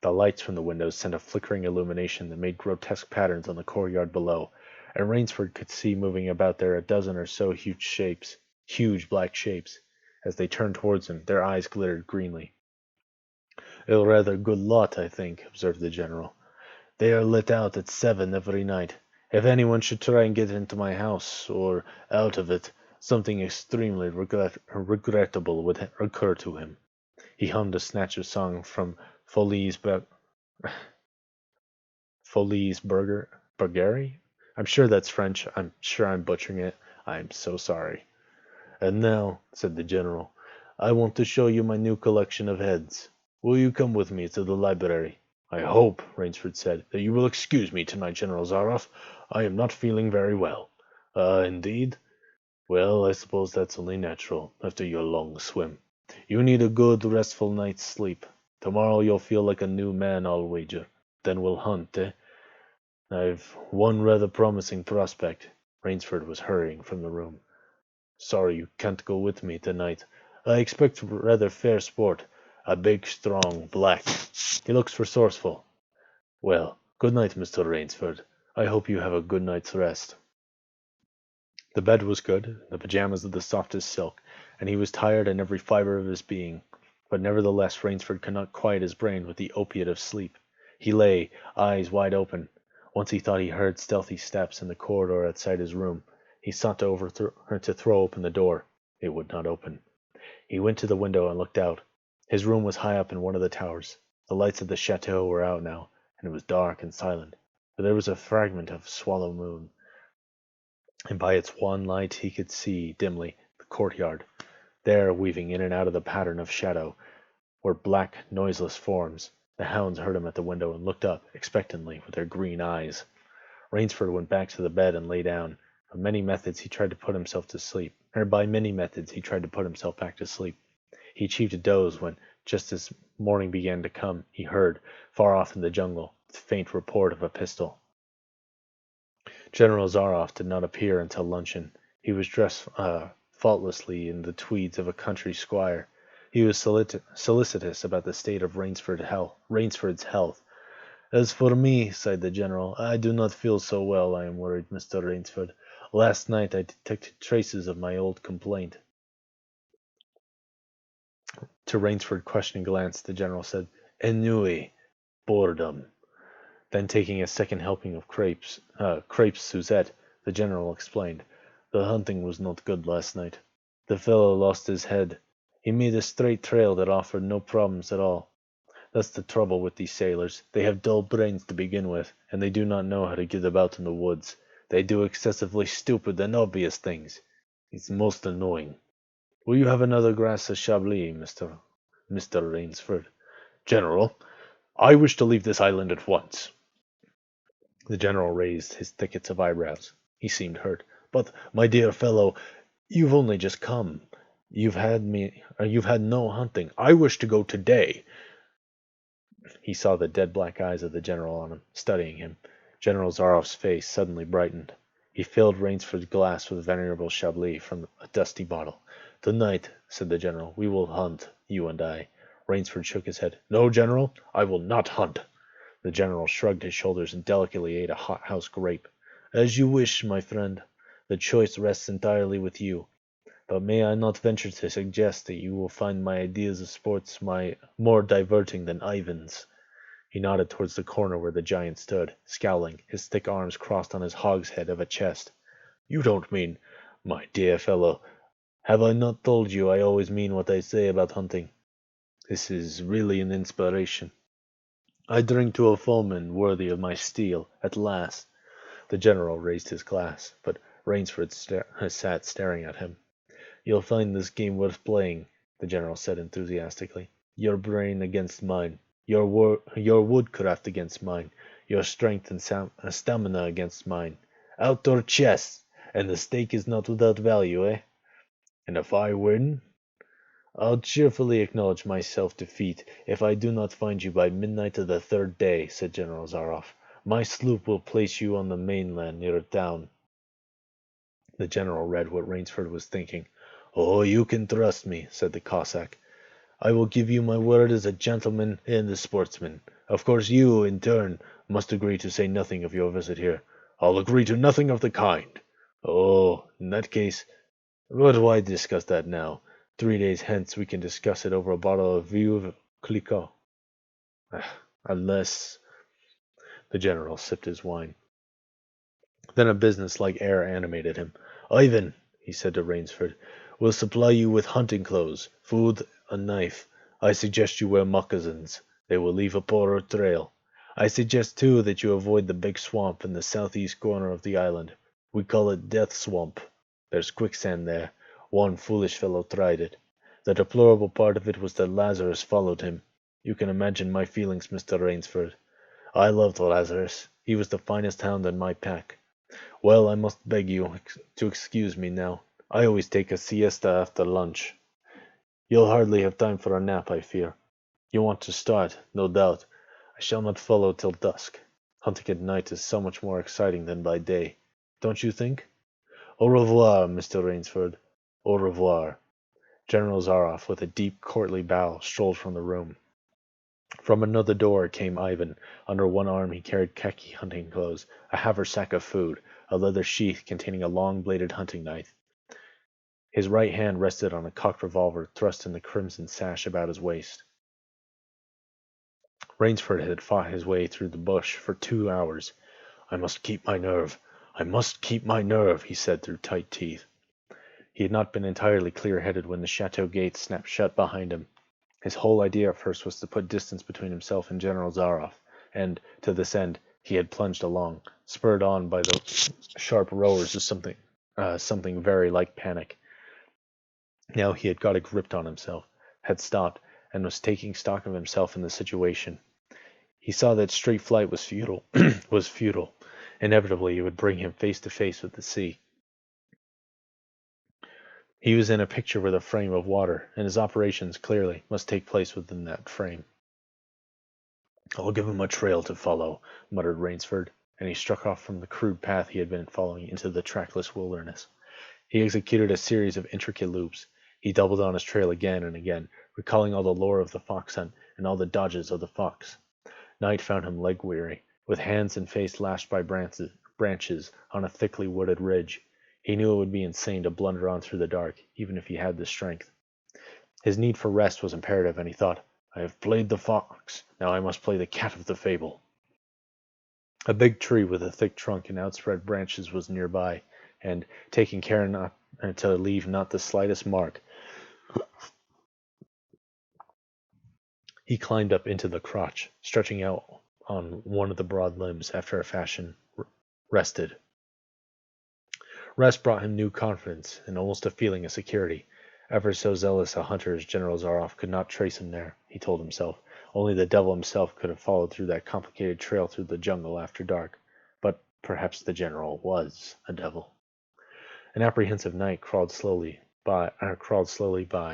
The lights from the windows sent a flickering illumination that made grotesque patterns on the courtyard below, and Rainsford could see moving about there a dozen or so huge black shapes. As they turned towards him, their eyes glittered greenly. A rather good lot, I think, observed the general. They are let out at 7 every night. If anyone should try and get into my house, or out of it, something extremely regrettable would occur to him. He hummed a snatch of song from Folies Bergeri? I'm sure that's French. I'm sure I'm butchering it. I'm so sorry. And now, said the general, I want to show you my new collection of heads. Will you come with me to the library? I hope, Rainsford said, that you will excuse me tonight, General Zaroff. I am not feeling very well. Indeed? Well, I suppose that's only natural, after your long swim. You need a good, restful night's sleep. Tomorrow you'll feel like a new man, I'll wager. Then we'll hunt, eh? I've one rather promising prospect. Rainsford was hurrying from the room. Sorry you can't go with me tonight. I expect rather fair sport. A big, strong, black. He looks resourceful. Well, good night, Mr. Rainsford. I hope you have a good night's rest. The bed was good, the pajamas of the softest silk, and he was tired in every fiber of his being. But nevertheless Rainsford could not quiet his brain with the opiate of sleep. He lay, eyes wide open. Once he thought he heard stealthy steps in the corridor outside his room. He sought to throw open the door. It would not open. He went to the window and looked out. His room was high up in one of the towers. The lights of the chateau were out now, and it was dark and silent, but there was a fragment of swallow moon, and by its wan light he could see, dimly, the courtyard. There, weaving in and out of the pattern of shadow, were black, noiseless forms. The hounds heard him at the window and looked up, expectantly, with their green eyes. Rainsford went back to the bed and lay down. By many methods he tried to put himself back to sleep. He achieved a doze when, just as morning began to come, he heard, far off in the jungle, the faint report of a pistol. General Zaroff did not appear until luncheon. He was dressed faultlessly in the tweeds of a country squire. He was solicitous about the state of Rainsford's health. As for me, sighed the general, I do not feel so well, I am worried, Mr. Rainsford. Last night I detected traces of my old complaint. To Rainsford's questioning glance, the general said, Ennui, boredom. Then taking a second helping of crepes Suzette, the general explained, The hunting was not good last night. The fellow lost his head. He made a straight trail that offered no problems at all. That's the trouble with these sailors. They have dull brains to begin with, and they do not know how to get about in the woods. They do excessively stupid and obvious things. It's most annoying. Will you have another glass of Chablis, Mr. Rainsford? General, I wish to leave this island at once. The general raised his thickets of eyebrows. He seemed hurt. But, my dear fellow, you've only just come. You've had no hunting. I wish to go today. He saw the dead black eyes of the general on him, studying him. General Zaroff's face suddenly brightened. He filled Rainsford's glass with venerable Chablis from a dusty bottle. Tonight, said the general, we will hunt, you and I. Rainsford shook his head. No, general, I will not hunt. The general shrugged his shoulders and delicately ate a hothouse grape. As you wish, my friend. The choice rests entirely with you. But may I not venture to suggest that you will find my ideas of sports more diverting than Ivan's? He nodded towards the corner where the giant stood, scowling, his thick arms crossed on his hogshead of a chest. You don't mean, my dear fellow, have I not told you I always mean what I say about hunting? This is really an inspiration. I drink to a foeman worthy of my steel, at last. The general raised his glass, but Rainsford sat staring at him. You'll find this game worth playing, the general said enthusiastically. Your brain against mine. Your woodcraft against mine. your strength and stamina against mine. Out or chest, and the stake is not without value, eh? And if I win, I'll cheerfully acknowledge my self-defeat if I do not find you by midnight of the third day, said General Zaroff. My sloop will place you on the mainland near a town. The general read what Rainsford was thinking. Oh, you can trust me, said the Cossack. I will give you my word as a gentleman and a sportsman. Of course you, in turn, must agree to say nothing of your visit here. I'll agree to nothing of the kind. Oh, in that case, but why discuss that now? 3 days hence we can discuss it over a bottle of Veuve Clicquot. Unless... The general sipped his wine. Then a business-like air animated him. Ivan, he said to Rainsford, will supply you with hunting clothes, food, a knife. I suggest you wear moccasins. They will leave a poorer trail. I suggest, too, that you avoid the big swamp in the southeast corner of the island. We call it Death Swamp. There's quicksand there. One foolish fellow tried it. The deplorable part of it was that Lazarus followed him. You can imagine my feelings, Mr. Rainsford. I loved Lazarus. He was the finest hound in my pack. Well, I must beg you to excuse me now. I always take a siesta after lunch. You'll hardly have time for a nap, I fear. You want to start, no doubt. I shall not follow till dusk. Hunting at night is so much more exciting than by day. Don't you think? Au revoir, Mr. Rainsford. Au revoir. General Zaroff, with a deep, courtly bow, strolled from the room. From another door came Ivan. Under one arm he carried khaki hunting clothes, a haversack of food, a leather sheath containing a long-bladed hunting knife. His right hand rested on a cocked revolver thrust in the crimson sash about his waist. Rainsford had fought his way through the bush for 2 hours. I must keep my nerve. I must keep my nerve, he said through tight teeth. He had not been entirely clear-headed when the chateau gate snapped shut behind him. His whole idea at first was to put distance between himself and General Zaroff, and, to this end, he had plunged along, spurred on by the sharp roars of something very like panic. Now he had got a grip on himself, had stopped, and was taking stock of himself and the situation. He saw that straight flight was futile. was futile. Inevitably, it would bring him face to face with the sea. He was in a picture with a frame of water, and his operations, clearly, must take place within that frame. I'll give him a trail to follow, muttered Rainsford, and he struck off from the crude path he had been following into the trackless wilderness. He executed a series of intricate loops. He doubled on his trail again and again, recalling all the lore of the fox hunt and all the dodges of the fox. Night found him leg-weary, with hands and face lashed by branches on a thickly wooded ridge. He knew it would be insane to blunder on through the dark, even if he had the strength. His need for rest was imperative, and he thought, I have played the fox, now I must play the cat of the fable. A big tree with a thick trunk and outspread branches was nearby, and, taking care not to leave not the slightest mark, he climbed up into the crotch, stretching out on one of the broad limbs after a fashion, rested. Rest brought him new confidence and almost a feeling of security. Ever so zealous a hunter as General Zaroff could not trace him there, he told himself. Only the devil himself could have followed through that complicated trail through the jungle after dark. But perhaps the general was a devil. An apprehensive night crawled slowly by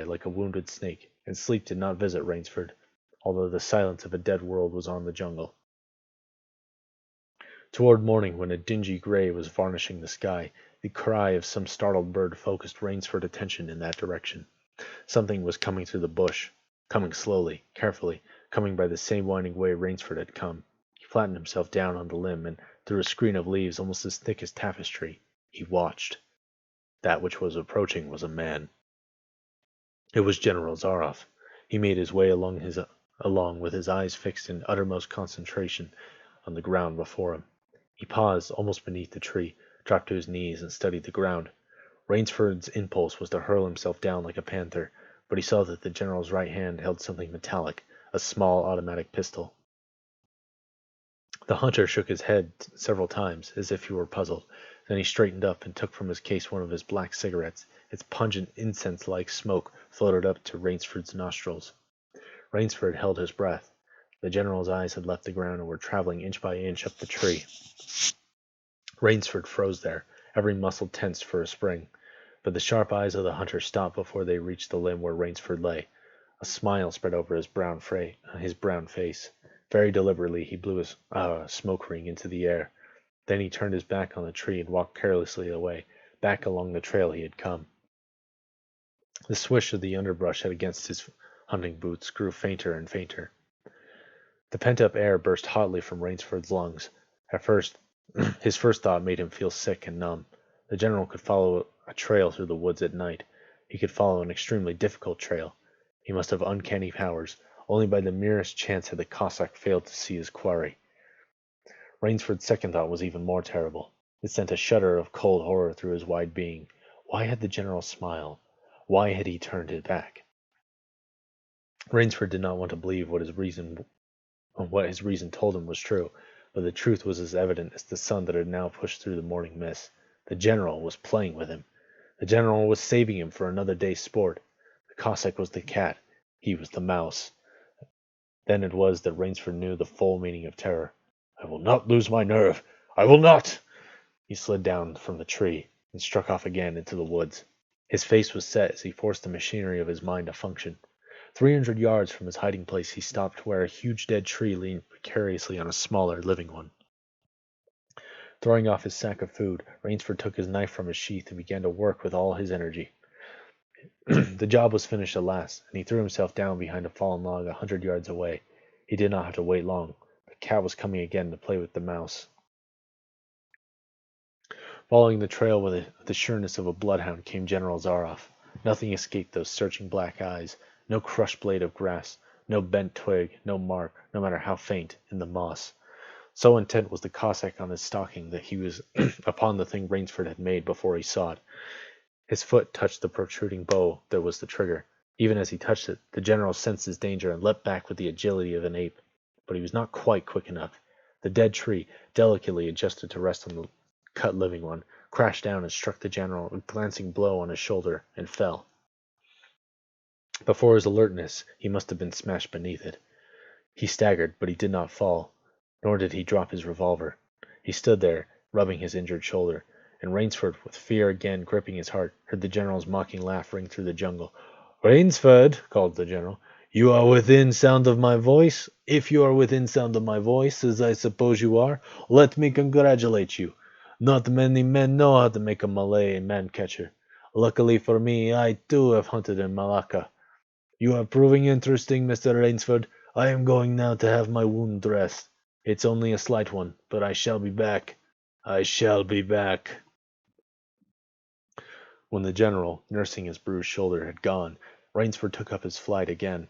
like a wounded snake, and sleep did not visit Rainsford, although the silence of a dead world was on the jungle. Toward morning, when a dingy gray was varnishing the sky, the cry of some startled bird focused Rainsford's attention in that direction. Something was coming through the bush, coming slowly, carefully, coming by the same winding way Rainsford had come. He flattened himself down on the limb, and through a screen of leaves almost as thick as tapestry, he watched. That which was approaching was a man. It was General Zaroff. He made his way along with his eyes fixed in uttermost concentration on the ground before him. He paused almost beneath the tree, dropped to his knees, and studied the ground. Rainsford's impulse was to hurl himself down like a panther, but he saw that the general's right hand held something metallic, a small automatic pistol. The hunter shook his head several times, as if he were puzzled. Then he straightened up and took from his case one of his black cigarettes. Its pungent, incense-like smoke floated up to Rainsford's nostrils. Rainsford held his breath. The general's eyes had left the ground and were traveling inch by inch up the tree. Rainsford froze there, every muscle tensed for a spring. But the sharp eyes of the hunter stopped before they reached the limb where Rainsford lay. A smile spread over his brown face. Very deliberately he blew a smoke ring into the air. Then he turned his back on the tree and walked carelessly away, back along the trail he had come. The swish of the underbrush against his hunting boots grew fainter and fainter. The pent-up air burst hotly from Rainsford's lungs. At first, his first thought made him feel sick and numb. The general could follow a trail through the woods at night. He could follow an extremely difficult trail. He must have uncanny powers. Only by the merest chance had the Cossack failed to see his quarry. Rainsford's second thought was even more terrible. It sent a shudder of cold horror through his wide being. Why had the general smiled? Why had he turned his back? Rainsford did not want to believe what his reason told him was true, but the truth was as evident as the sun that had now pushed through the morning mist. The general was playing with him. The general was saving him for another day's sport. The Cossack was the cat. He was the mouse. Then it was that Rainsford knew the full meaning of terror. I will not lose my nerve. I will not! He slid down from the tree and struck off again into the woods. His face was set as he forced the machinery of his mind to function. 300 yards from his hiding place he stopped where a huge dead tree leaned precariously on a smaller, living one. Throwing off his sack of food, Rainsford took his knife from his sheath and began to work with all his energy. The job was finished at last, and he threw himself down behind a fallen log 100 yards away. He did not have to wait long. The cat was coming again to play with the mouse. Following the trail with the sureness of a bloodhound came General Zaroff. Nothing escaped those searching black eyes. No crushed blade of grass, no bent twig, no mark, no matter how faint, in the moss. So intent was the Cossack on his stalking that he was upon the thing Rainsford had made before he saw it. His foot touched the protruding bow that was the trigger. Even as he touched it, the general sensed his danger and leapt back with the agility of an ape. But he was not quite quick enough. The dead tree, delicately adjusted to rest on the cut living one, crashed down and struck the general a glancing blow on his shoulder and fell. Before his alertness, he must have been smashed beneath it. He staggered, but he did not fall, nor did he drop his revolver. He stood there, rubbing his injured shoulder, and Rainsford, with fear again gripping his heart, heard the general's mocking laugh ring through the jungle. "Rainsford," called the general, "you are within sound of my voice? If you are within sound of my voice, as I suppose you are, let me congratulate you. Not many men know how to make a Malay man-catcher. Luckily for me, I too have hunted in Malacca. You are proving interesting, Mr. Rainsford. I am going now to have my wound dressed. It's only a slight one, but I shall be back. I shall be back." When the general, nursing his bruised shoulder, had gone, Rainsford took up his flight again.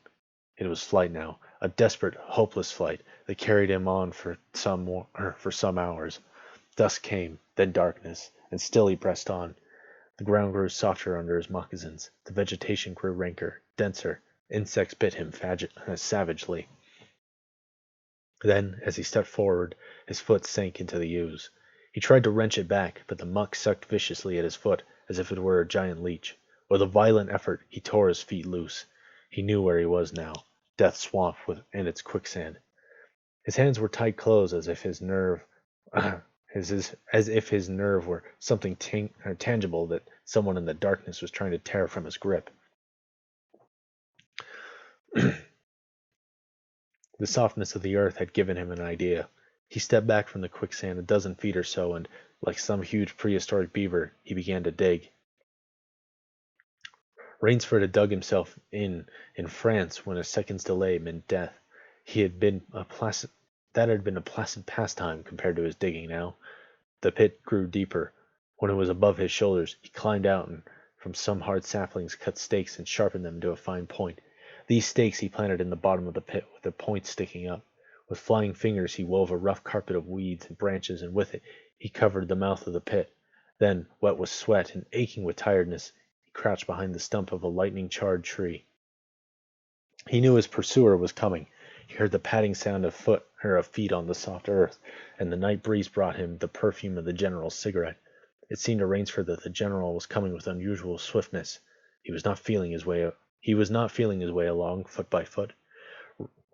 It was flight now, a desperate, hopeless flight that carried him on for some hours. Dusk came, then darkness, and still he pressed on. The ground grew softer under his moccasins. The vegetation grew ranker, denser. Insects bit him savagely. Then, as he stepped forward, his foot sank into the ooze. He tried to wrench it back, but the muck sucked viciously at his foot, as if it were a giant leech. With a violent effort, he tore his feet loose. He knew where he was now, Death Swamp and its quicksand. His hands were tight closed, as if his nerve were something tangible that someone in the darkness was trying to tear from his grip. The softness of the earth had given him an idea. He stepped back from the quicksand a dozen feet or so, and, like some huge prehistoric beaver, he began to dig. Rainsford had dug himself in France when a second's delay meant death. That had been a placid pastime compared to his digging now. The pit grew deeper. When it was above his shoulders, he climbed out and from some hard saplings cut stakes and sharpened them to a fine point. These stakes he planted in the bottom of the pit with their points sticking up. With flying fingers he wove a rough carpet of weeds and branches, and with it he covered the mouth of the pit. Then, wet with sweat and aching with tiredness, he crouched behind the stump of a lightning-charred tree. He knew his pursuer was coming. He heard the padding sound of feet on the soft earth, and the night breeze brought him the perfume of the general's cigarette. It seemed to Rainsford that the general was coming with unusual swiftness. He was not feeling his way along, foot by foot.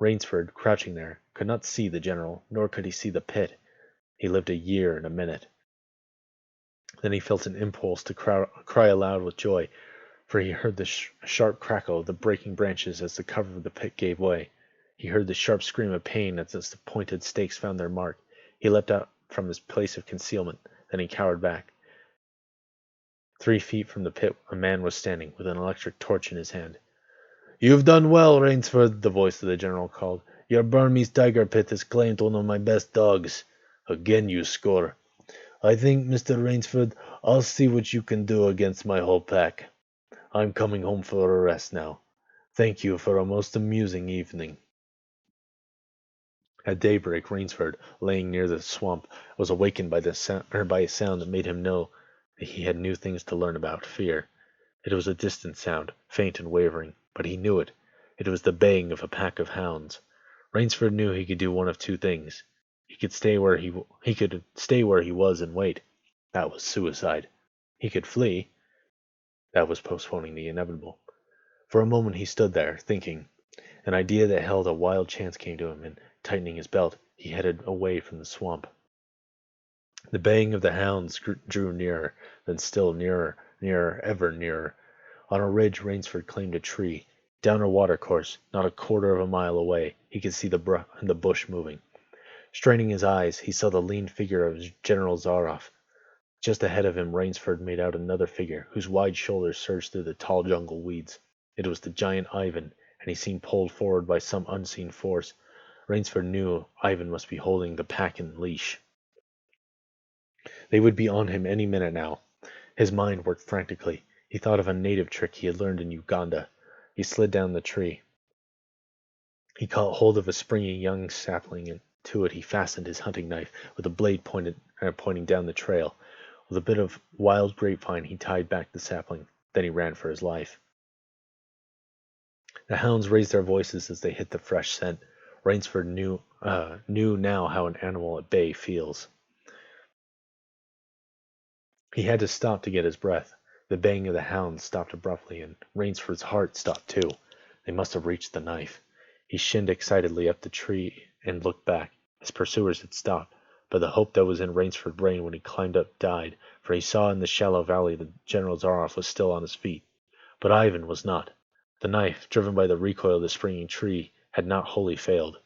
Rainsford, crouching there, could not see the general, nor could he see the pit. He lived a year in a minute. Then he felt an impulse to cry aloud with joy, for he heard the sharp crackle of the breaking branches as the cover of the pit gave way. He heard the sharp scream of pain as the pointed stakes found their mark. He leapt out from his place of concealment. Then he cowered back. 3 feet from the pit a man was standing, with an electric torch in his hand. "You've done well, Rainsford," the voice of the general called. "Your Burmese tiger pit has claimed one of my best dogs. Again you score. I think, Mr. Rainsford, I'll see what you can do against my whole pack. I'm coming home for a rest now. Thank you for a most amusing evening." At daybreak, Rainsford, laying near the swamp, was awakened by by a sound that made him know that he had new things to learn about fear. It was a distant sound, faint and wavering, but he knew it. It was the baying of a pack of hounds. Rainsford knew he could do one of two things. He could stay where he was and wait. That was suicide. He could flee. That was postponing the inevitable. For a moment he stood there, thinking. An idea that held a wild chance came to him, and, tightening his belt, he headed away from the swamp. The baying of the hounds drew nearer, then still nearer, ever nearer. On a ridge Rainsford claimed a tree. Down a watercourse, not a quarter of a mile away, he could see the bush moving. Straining his eyes, he saw the lean figure of General Zaroff. Just ahead of him Rainsford made out another figure, whose wide shoulders surged through the tall jungle weeds. It was the giant Ivan, and he seemed pulled forward by some unseen force. Rainsford knew Ivan must be holding the pack in leash. They would be on him any minute now. His mind worked frantically. He thought of a native trick he had learned in Uganda. He slid down the tree. He caught hold of a springy young sapling, and to it he fastened his hunting knife, with the blade pointing down the trail. With a bit of wild grapevine he tied back the sapling. Then he ran for his life. The hounds raised their voices as they hit the fresh scent. Rainsford knew now how an animal at bay feels. He had to stop to get his breath. The baying of the hounds stopped abruptly, and Rainsford's heart stopped too. They must have reached the knife. He shinned excitedly up the tree and looked back. His pursuers had stopped, but the hope that was in Rainsford's brain when he climbed up died, for he saw in the shallow valley that General Zaroff was still on his feet. But Ivan was not. The knife, driven by the recoil of the springing tree, had not wholly failed.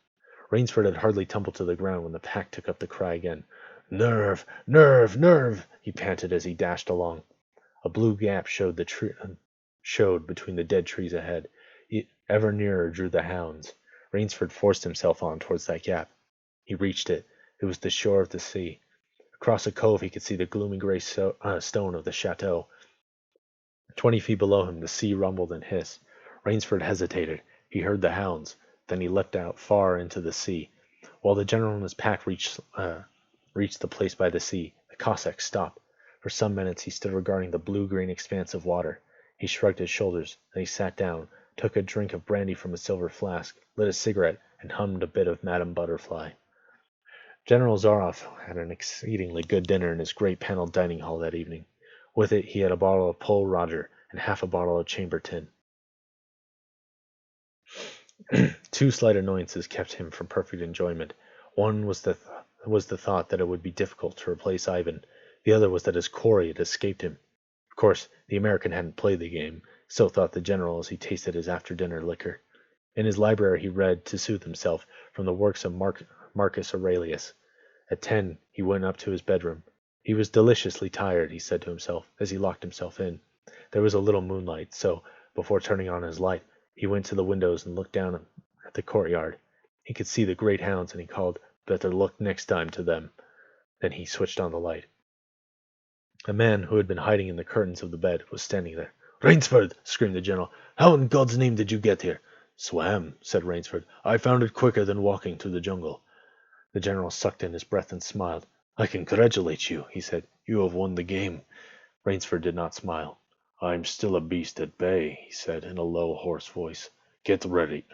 Rainsford had hardly tumbled to the ground when the pack took up the cry again. "Nerve! Nerve! Nerve!" he panted as he dashed along. A blue gap showed between the dead trees ahead. Ever nearer drew the hounds. Rainsford forced himself on towards that gap. He reached it. It was the shore of the sea. Across a cove he could see the gloomy gray stone of the chateau. 20 feet below him the sea rumbled and hissed. Rainsford hesitated. He heard the hounds. Then he leapt out far into the sea. While the general and his pack reached the place by the sea, the Cossack stopped. For some minutes he stood regarding the blue-green expanse of water. He shrugged his shoulders. Then he sat down, took a drink of brandy from a silver flask, lit a cigarette, and hummed a bit of Madame Butterfly. General Zaroff had an exceedingly good dinner in his great paneled dining hall that evening. With it he had a bottle of Pole Roger and half a bottle of Chambertin. 2 slight annoyances kept him from perfect enjoyment. One was the thought that it would be difficult to replace Ivan. The other was that his quarry had escaped him. Of course, the American hadn't played the game. So thought the general as he tasted his after-dinner liquor. In his library he read, to soothe himself, from the works of Marcus Aurelius. At 10 he went up to his bedroom. He was deliciously tired, he said to himself, as he locked himself in. There was a little moonlight, so, before turning on his light, he went to the windows and looked down at the courtyard. He could see the great hounds, and he called, "Better look next time," to them. Then he switched on the light. A man, who had been hiding in the curtains of the bed, was standing there. "Rainsford!" screamed the general. "How in God's name did you get here?" "Swam," said Rainsford. "I found it quicker than walking through the jungle." The general sucked in his breath and smiled. "I congratulate you," he said. "You have won the game." Rainsford did not smile. "I'm still a beast at bay," he said in a low, hoarse voice. Get ready,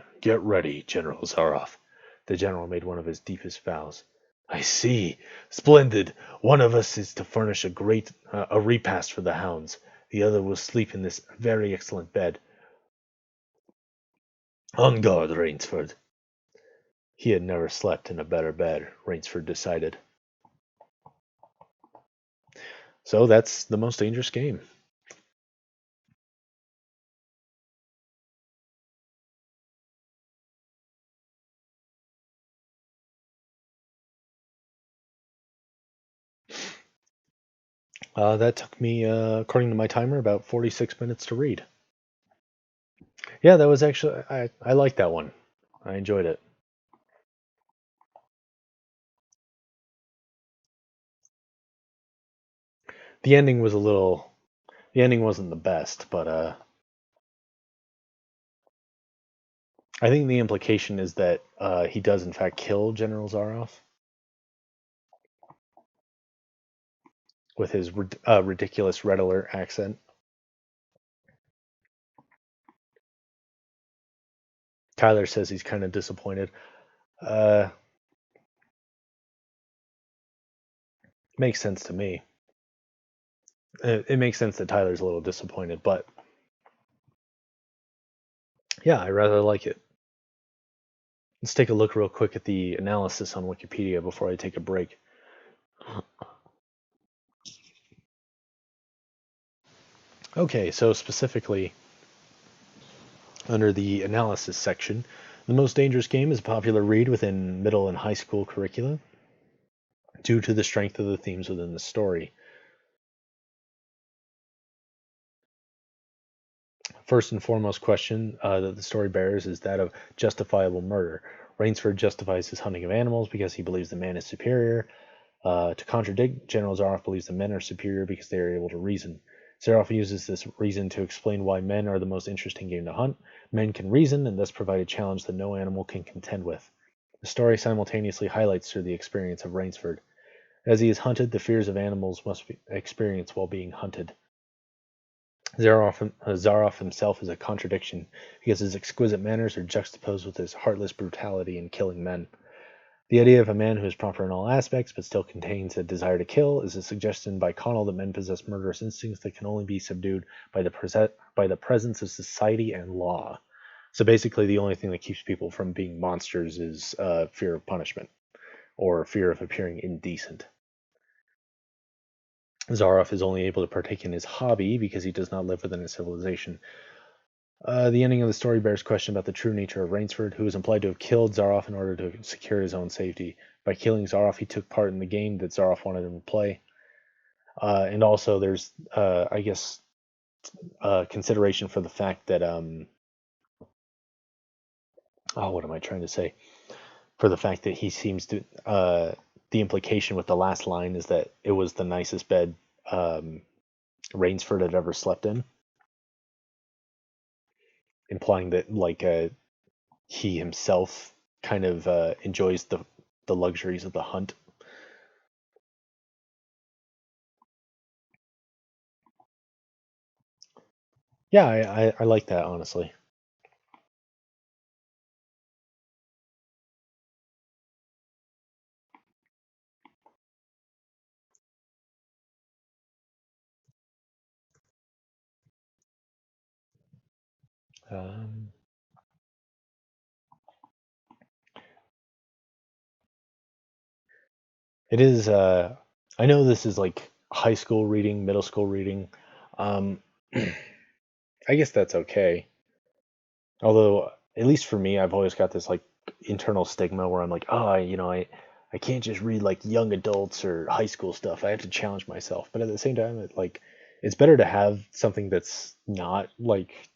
General Zaroff." The general made one of his deepest bows. "I see. Splendid. One of us is to furnish a repast for the hounds. The other will sleep in this very excellent bed. On guard, Rainsford." He had never slept in a better bed, Rainsford decided. So that's the most dangerous game. That took me, according to my timer, about 46 minutes to read. Yeah, that was actually, I liked that one. I enjoyed it. The ending was a little, the ending wasn't the best, but I think the implication is that he does in fact kill General Zaroff with his ridiculous red alert accent. Tyler says he's kind of disappointed. Uh, Makes sense to me. It makes sense that Tyler's a little disappointed, but yeah, I rather like it. Let's take a look real quick at the analysis on Wikipedia before I take a break. Okay, so specifically under the analysis section, the most dangerous game is a popular read within middle and high school curricula due to the strength of the themes within the story. First and foremost question that the story bears is that of justifiable murder. Rainsford justifies his hunting of animals because he believes the man is superior. To contradict, General Zaroff believes the men are superior because they are able to reason. Zaroff uses this reason to explain why men are the most interesting game to hunt. Men can reason and thus provide a challenge that no animal can contend with. The story simultaneously highlights through the experience of Rainsford. As he is hunted, the fears of animals must be experienced while being hunted. Zaroff himself is a contradiction because his exquisite manners are juxtaposed with his heartless brutality in killing men. The idea of a man who is proper in all aspects but still contains a desire to kill is a suggestion by Connell that men possess murderous instincts that can only be subdued by the presence of society and law. So basically, the only thing that keeps people from being monsters is fear of punishment or fear of appearing indecent. Zaroff is only able to partake in his hobby because he does not live within a civilization. The ending of the story bears question about the true nature of Rainsford, who is implied to have killed Zaroff in order to secure his own safety. By killing Zaroff, he took part in the game that Zaroff wanted him to play. And also, there's, I guess, consideration for the fact that, oh, what am I trying to say? For the fact that he seems to, the implication with the last line is that it was the nicest bed Rainsford had ever slept in, implying that, like, he himself kind of enjoys the luxuries of the hunt. Yeah, I like that honestly. Um, it is. I know this is like high school reading, middle school reading. Um, I guess that's okay. Although, at least for me, I've always got this like internal stigma where I'm like, oh, I can't just read like young adults or high school stuff. I have to challenge myself. But at the same time, it's better to have something that's not like,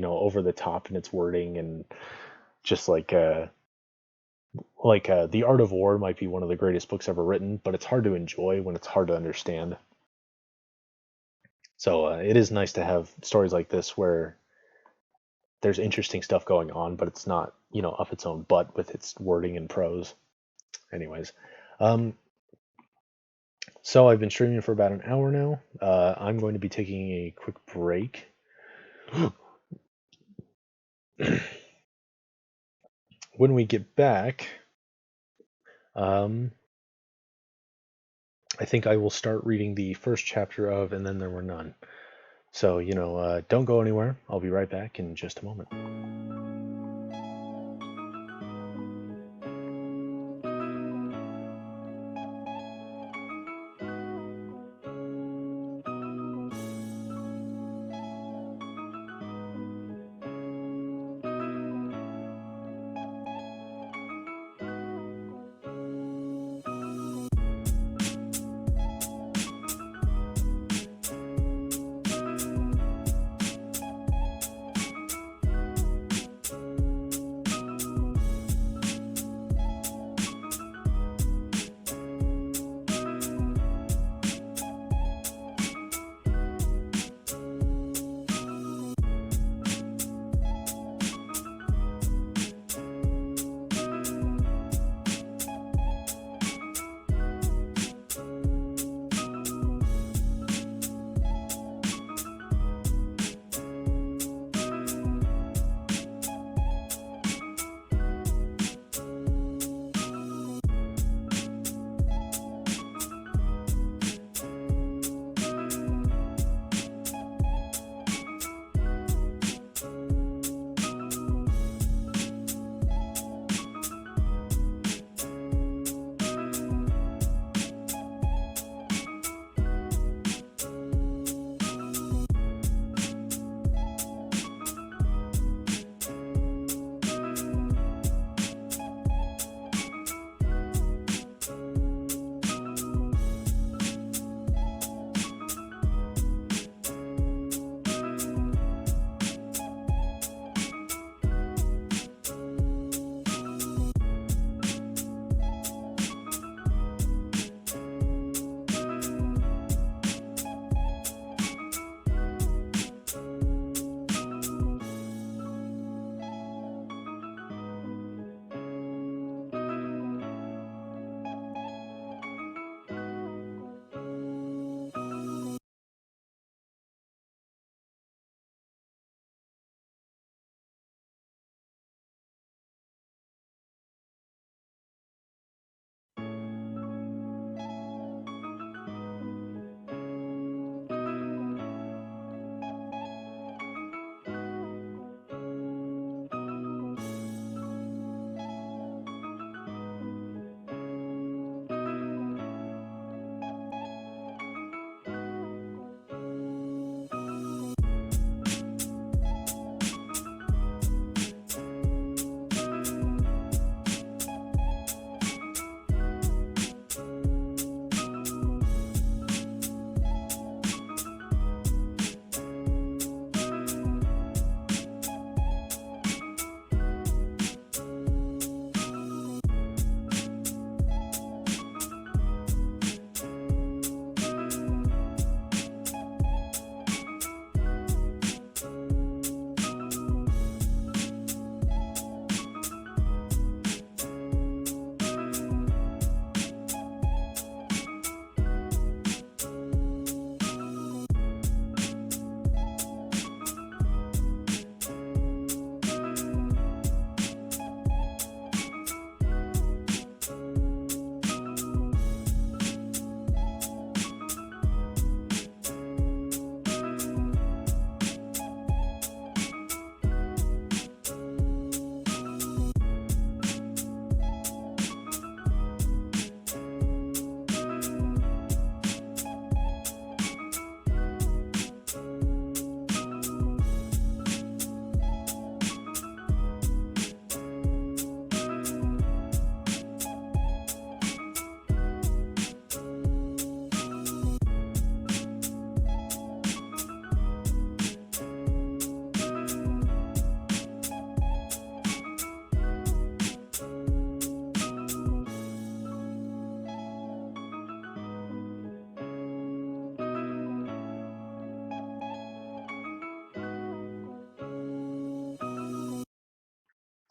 over the top in its wording and just like The Art of War might be one of the greatest books ever written, but it's hard to enjoy when it's hard to understand. So it is nice to have stories like this where there's interesting stuff going on, but it's not, up its own butt with its wording and prose. Anyways, um, so I've been streaming for about an hour now. I'm going to be taking a quick break. When we get back, um, I think I will start reading the first chapter of And Then There Were None. So, don't go anywhere. I'll be right back in just a moment.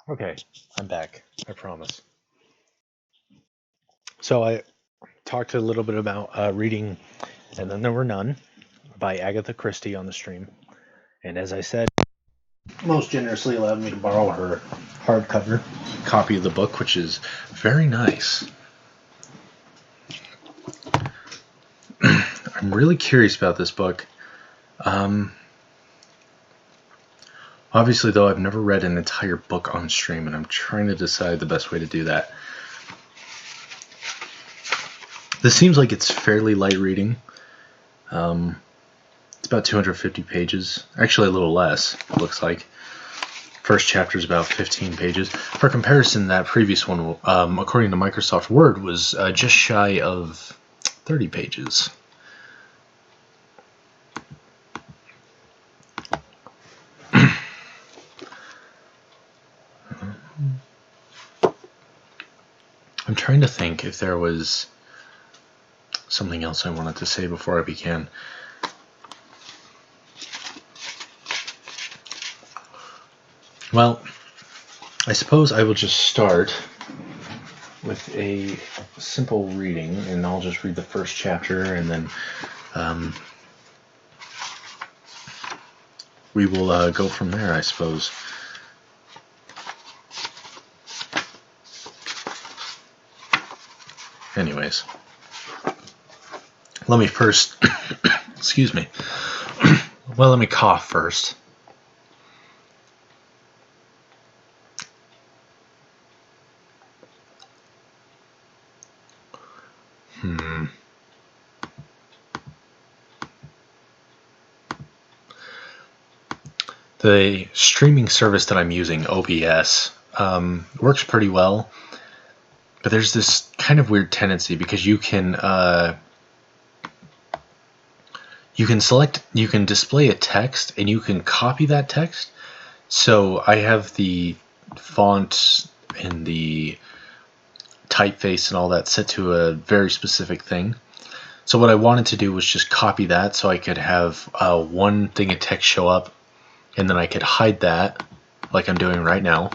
Okay, I'm back. I promise. So I talked a little bit about reading And Then There Were None by Agatha Christie on the stream. And as I said, most generously allowed me to borrow her hardcover copy of the book, which is very nice. I'm really curious about this book. Obviously, though, I've never read an entire book on stream, and I'm trying to decide the best way to do that. This seems like it's fairly light reading. It's about 250 pages. Actually, a little less, it looks like. First chapter is about 15 pages. For comparison, that previous one, according to Microsoft Word, was just shy of 30 pages. I'm trying to think if there was something else I wanted to say before I began. Well, I suppose I will just start with a simple reading, and I'll just read the first chapter, and then we will go from there, I suppose. Anyways, let me first, excuse me, well, let me cough first. The streaming service that I'm using, OBS, works pretty well, but there's this kind of weird tendency because you can display a text and you can copy that text. So I have the font and the typeface and all that set to a very specific thing. So what I wanted to do was just copy that so I could have one thing of text show up, and then I could hide that like I'm doing right now.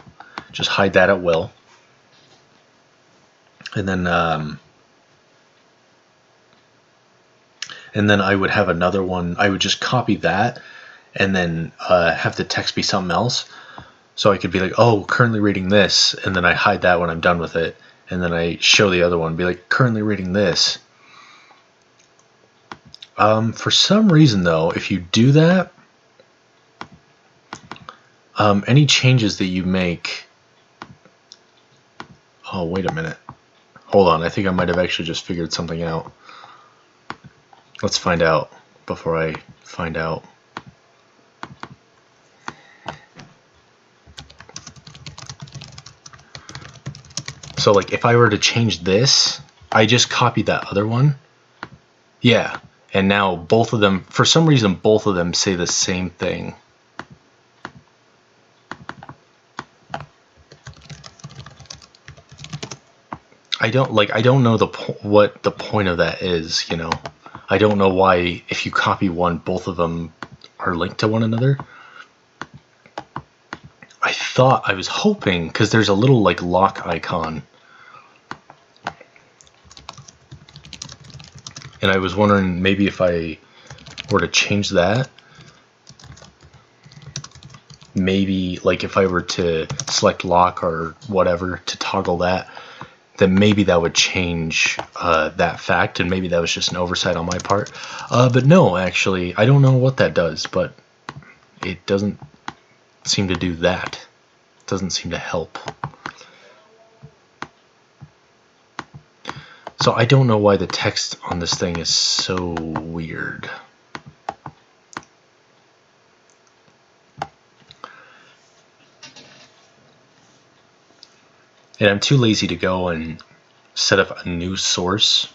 Just hide that at will. And then I would have another one. I would just copy that and then have the text be something else. So I could be like, oh, currently reading this, and then I hide that when I'm done with it. And then I show the other one, be like, currently reading this. For some reason, though, if you do that, any changes that you make... Oh, wait a minute. Hold on, I think I might have actually just figured something out. Let's find out before I find out. So, like, if I were to change this, I just copied that other one. Yeah, and now both of them, for some reason, both of them say the same thing. I don't know what the point of that is, you know. I don't know why if you copy one, both of them are linked to one another. I was hoping, because there's a little like lock icon, and I was wondering maybe if I were to change that, maybe like if I were to select lock or whatever to toggle that, then maybe that would change that fact, and maybe that was just an oversight on my part. But no, actually, I don't know what that does, but it doesn't seem to do that. It doesn't seem to help. So I don't know why the text on this thing is so weird. And I'm too lazy to go and set up a new source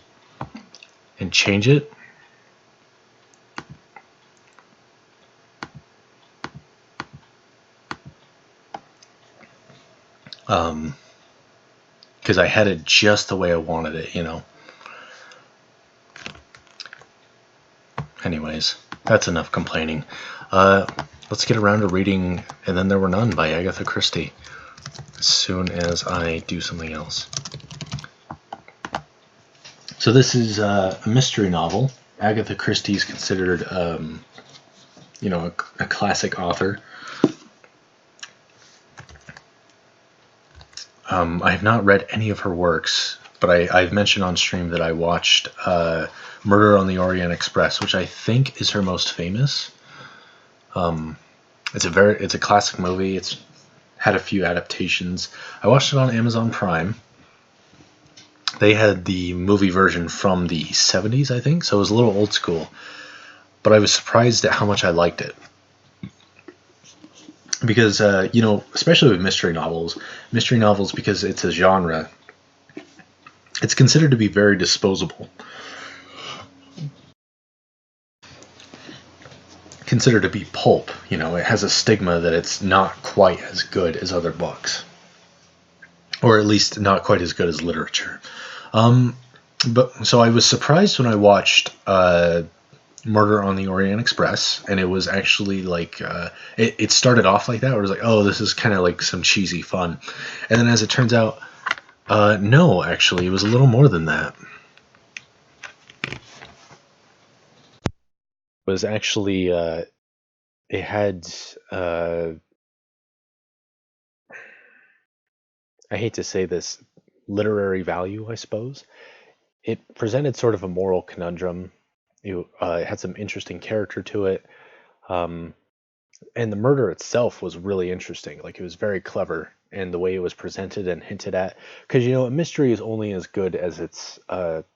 and change it. Because I had it just the way I wanted it, you know. Anyways, that's enough complaining. Let's get around to reading And Then There Were None by Agatha Christie. as soon as I do something else. So this is a mystery novel. Agatha Christie is considered, a classic author. I have not read any of her works, but I've mentioned on stream that I watched Murder on the Orient Express, which I think is her most famous. It's a classic movie. It's had a few adaptations. I watched it on Amazon Prime. They had the movie version from the 70s, I think, so it was a little old school. But I was surprised at how much I liked it. Because, especially with mystery novels, because it's a genre, it's considered to be very disposable. Considered to be pulp. It has a stigma that it's not quite as good as other books. Or at least not quite as good as literature. But so I was surprised when I watched Murder on the Orient Express, and it was actually like it started off like that, where it was like, oh, this is kind of like some cheesy fun, and then as it turns out, no, actually, it was a little more than that. It was actually it had I hate to say this, literary value, I suppose. It presented sort of a moral conundrum. It had some interesting character to it. Um, and the murder itself was really interesting. Like, it was very clever, and the way it was presented and hinted at. Because a mystery is only as good as its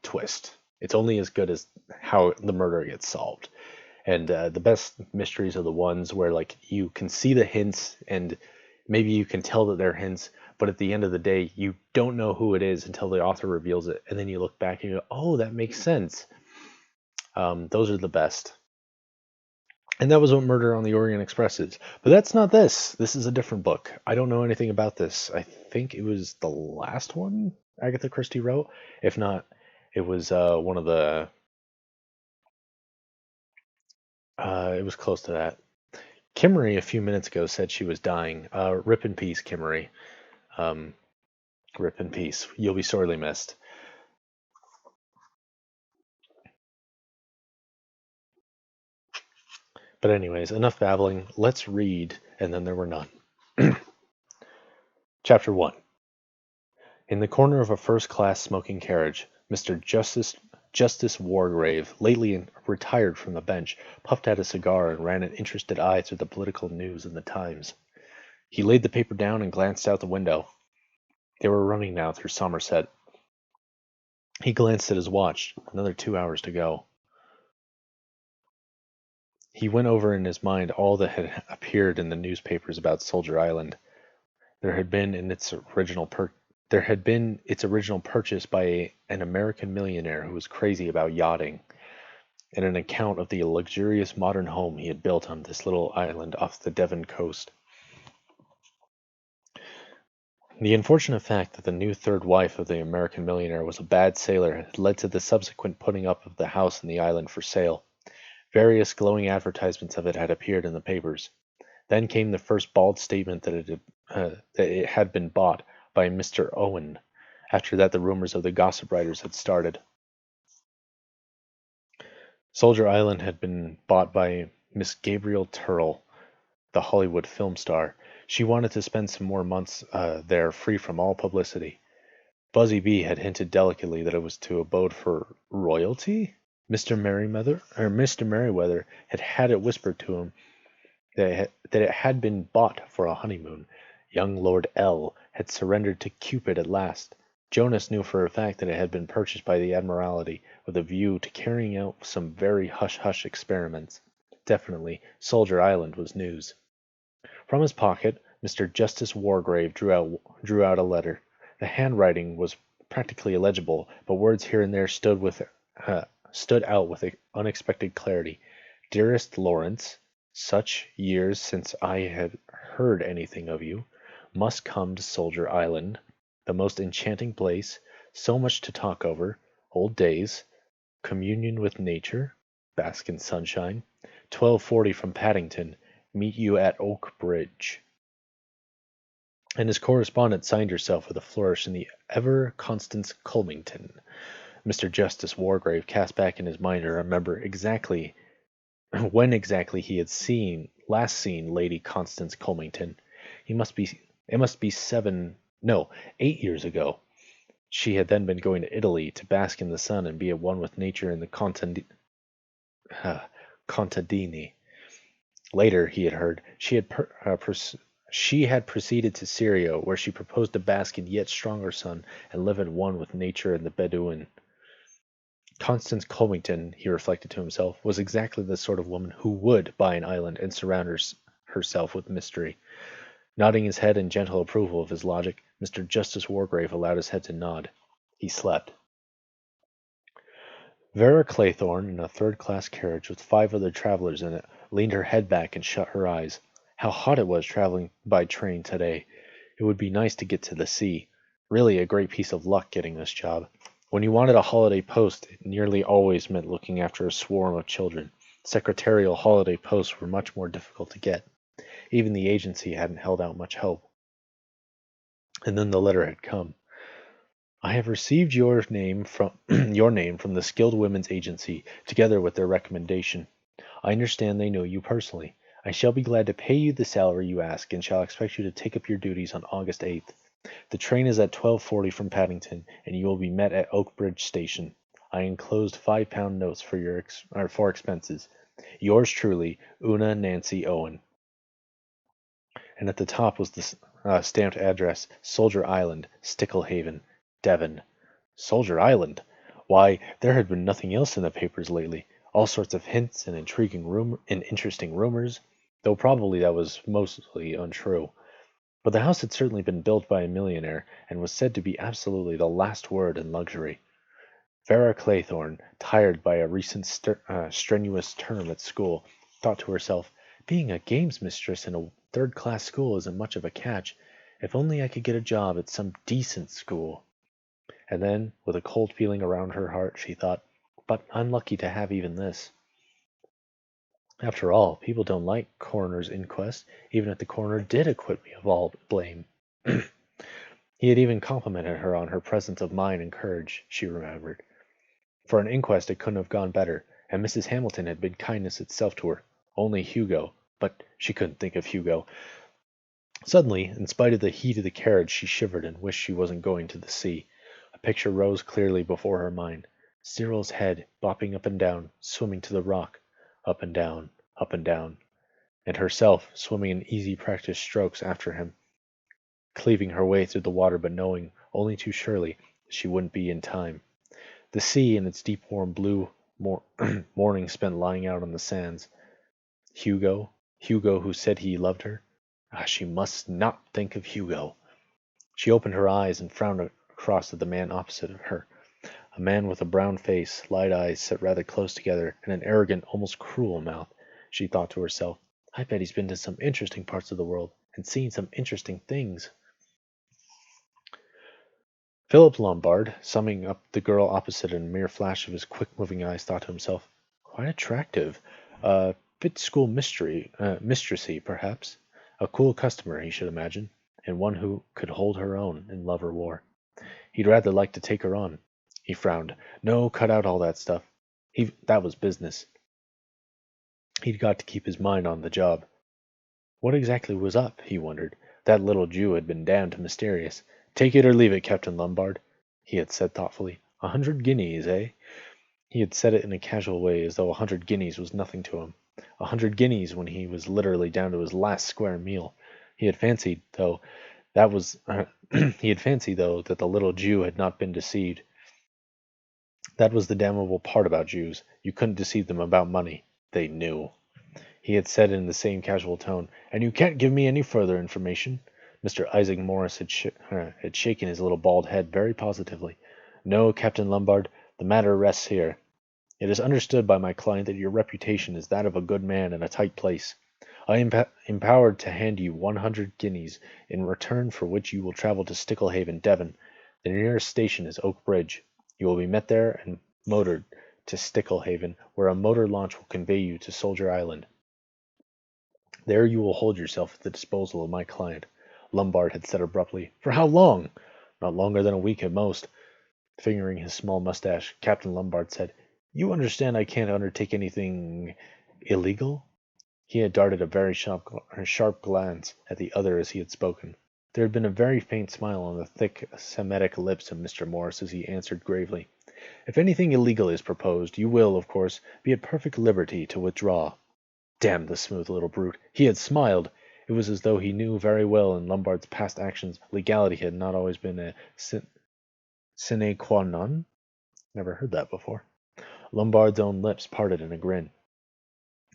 twist. It's only as good as how the murder gets solved. And the best mysteries are the ones where, like, you can see the hints, and maybe you can tell that they're hints, but at the end of the day, you don't know who it is until the author reveals it, and then you look back and you go, "Oh, that makes sense." Those are the best. And that was what Murder on the Orient Express is. But that's not this. This is a different book. I don't know anything about this. I think it was the last one Agatha Christie wrote. If not, it was one of the. It was close to that. Kimmery a few minutes ago said she was dying. Rip in peace, Kimmery. Um, Rip in peace. You'll be sorely missed. But anyways, enough babbling. Let's read, and then there were none. Chapter 1. In the corner of a first-class smoking carriage, Mr. Justice Wargrave, lately retired from the bench, puffed at a cigar and ran an interested eye through the political news in the Times. He laid the paper down and glanced out the window. They were running now through Somerset. He glanced at his watch. Another 2 hours to go. He went over in his mind all that had appeared in the newspapers about Soldier Island. There had been its original purchase by an American millionaire who was crazy about yachting, and an account of the luxurious modern home he had built on this little island off the Devon coast. The unfortunate fact that the new third wife of the American millionaire was a bad sailor had led to the subsequent putting up of the house in the island for sale. Various glowing advertisements of it had appeared in the papers. Then came the first bald statement that it had been bought by Mr. Owen. After that, the rumors of the gossip writers had started. Soldier Island had been bought by Miss Gabrielle Turrell, the Hollywood film star. She wanted to spend some more months there free from all publicity. Buzzy B had hinted delicately that it was to abode for royalty. Mr. Merryweather had it whispered to him that it had been bought for a honeymoon. Young Lord L had surrendered to Cupid at last. Jonas knew for a fact that it had been purchased by the Admiralty with a view to carrying out some very hush-hush experiments. Definitely, Soldier Island was news. From his pocket, Mr. Justice Wargrave drew out a letter. The handwriting was practically illegible, but words here and there stood out with unexpected clarity. Dearest Lawrence, such years since I had heard anything of you. Must come to Soldier Island. The most enchanting place. So much to talk over. Old days. Communion with nature. Bask in sunshine. 12:40 from Paddington. Meet you at Oak Bridge. and his correspondent signed herself with a flourish in the ever Constance Culmington. Mr. Justice Wargrave cast back in his mind to remember exactly when exactly he had last seen Lady Constance Culmington. It must be 8 years ago. She had then been going to Italy to bask in the sun and be at one with nature in the contadini. Later, he had heard, she had proceeded to Syria, where she proposed to bask in yet stronger sun and live at one with nature and the Bedouin. Constance Culmington, he reflected to himself, was exactly the sort of woman who would buy an island and surround herself with mystery. Nodding his head in gentle approval of his logic, Mr. Justice Wargrave allowed his head to nod. He slept. Vera Claythorne, in a third-class carriage with 5 other travelers in it, leaned her head back and shut her eyes. How hot it was traveling by train today. It would be nice to get to the sea. Really a great piece of luck getting this job. When you wanted a holiday post, it nearly always meant looking after a swarm of children. Secretarial holiday posts were much more difficult to get. Even the agency hadn't held out much hope. And then the letter had come. I have received your name from the Skilled Women's Agency, together with their recommendation. I understand they know you personally. I shall be glad to pay you the salary you ask, and shall expect you to take up your duties on August 8th. The train is at 12:40 from Paddington, and you will be met at Oakbridge Station. I enclosed £5 notes for expenses. Yours truly, Una Nancy Owen. And at the top was the stamped address, Soldier Island, Sticklehaven, Devon. Soldier Island? Why, there had been nothing else in the papers lately. All sorts of hints and interesting rumors, though probably that was mostly untrue. But the house had certainly been built by a millionaire, and was said to be absolutely the last word in luxury. Vera Claythorne, tired by a recent strenuous term at school, thought to herself, being a games mistress in a third-class school isn't much of a catch. If only I could get a job at some decent school. And then, with a cold feeling around her heart, she thought, but I'm lucky to have even this. After all, people don't like coroner's inquest, even if the coroner did acquit me of all blame. He had even complimented her on her presence of mind and courage, she remembered. For an inquest it couldn't have gone better, and Mrs. Hamilton had been kindness itself to her. Only Hugo. But she couldn't think of Hugo. Suddenly, in spite of the heat of the carriage, she shivered and wished she wasn't going to the sea. A picture rose clearly before her mind. Cyril's head, bopping up and down, swimming to the rock. Up and down, and herself swimming in easy practiced strokes after him, cleaving her way through the water but knowing, only too surely, that she wouldn't be in time. The sea and its deep warm blue morning spent lying out on the sands. Hugo who said he loved her. She must not think of Hugo. She opened her eyes and frowned across at the man opposite her. A man with a brown face, light eyes set rather close together, and an arrogant, almost cruel mouth. She thought to herself, I bet he's been to some interesting parts of the world, and seen some interesting things. Philip Lombard, summing up the girl opposite in a mere flash of his quick-moving eyes, thought to himself, quite attractive. Bit school mistressy, perhaps. A cool customer, he should imagine, and one who could hold her own in love or war. He'd rather like to take her on. He frowned. No, cut out all that stuff. That was business. He'd got to keep his mind on the job. What exactly was up, he wondered. That little Jew had been damned mysterious. Take it or leave it, Captain Lombard, he had said thoughtfully. 100 guineas, eh? He had said it in a casual way, as though 100 guineas was nothing to him. 100 guineas when he was literally down to his last square meal. He had fancied, though, that the little Jew had not been deceived. That was the damnable part about Jews. You couldn't deceive them about money. They knew. He had said in the same casual tone, and you can't give me any further information. Mr. Isaac Morris had shaken his little bald head very positively. No, Captain Lombard, the matter rests here. It is understood by my client that your reputation is that of a good man in a tight place. I am empowered to hand you 100 guineas, in return for which you will travel to Sticklehaven, Devon. The nearest station is Oak Bridge. You will be met there and motored to Sticklehaven, where a motor launch will convey you to Soldier Island. There you will hold yourself at the disposal of my client. Lombard had said abruptly. For how long? Not longer than a week at most. Fingering his small mustache, Captain Lombard said, You understand I can't undertake anything illegal? He had darted a very sharp glance at the other as he had spoken. There had been a very faint smile on the thick Semitic lips of Mr. Morris as he answered gravely, If anything illegal is proposed, you will, of course, be at perfect liberty to withdraw. Damn the smooth little brute! He had smiled! It was as though he knew very well in Lombard's past actions legality had not always been a sine qua non. Never heard that before. Lombard's own lips parted in a grin.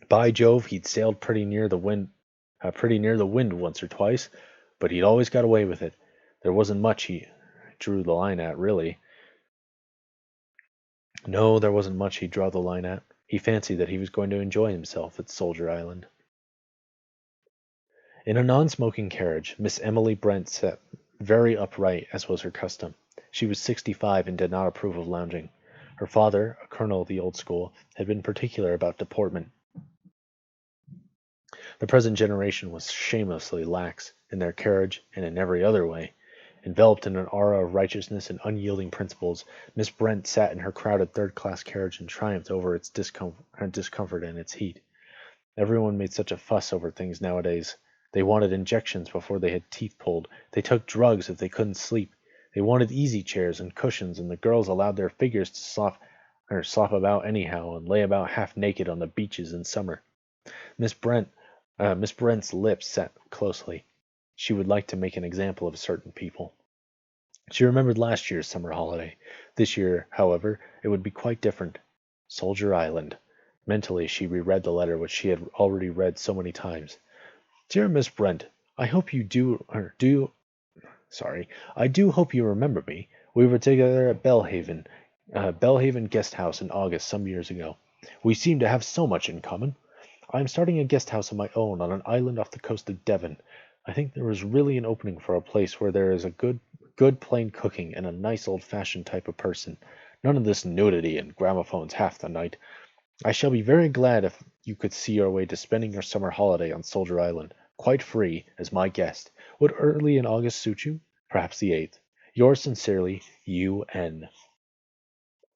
By Jove, he'd sailed pretty near the wind once or twice, but he'd always got away with it. There wasn't much he drew the line at, really. No, there wasn't much he'd draw the line at. He fancied that he was going to enjoy himself at Soldier Island. In a non-smoking carriage, Miss Emily Brent sat very upright, as was her custom. She was 65 and did not approve of lounging. Her father, a colonel of the old school, had been particular about deportment. The present generation was shamelessly lax in their carriage and in every other way. Enveloped in an aura of righteousness and unyielding principles, Miss Brent sat in her crowded third-class carriage and triumphed over its discomfort and its heat. Everyone made such a fuss over things nowadays. They wanted injections before they had teeth pulled. They took drugs if they couldn't sleep. They wanted easy chairs and cushions, and the girls allowed their figures to slop about anyhow and lay about half naked on the beaches in summer. Miss Brent's lips set closely. She would like to make an example of certain people. She remembered last year's summer holiday. This year, however, it would be quite different. Soldier Island. Mentally, she reread the letter which she had already read so many times. Dear Miss Brent, I do hope you remember me. We were together at Belhaven Guest House in August some years ago. We seem to have so much in common. I am starting a guest house of my own on an island off the coast of Devon. I think there is really an opening for a place where there is a good plain cooking and a nice old-fashioned type of person. None of this nudity and gramophones half the night. I shall be very glad if you could see your way to spending your summer holiday on Soldier Island, quite free, as my guest. Would early in August suit you? Perhaps the 8th. Yours sincerely, U.N.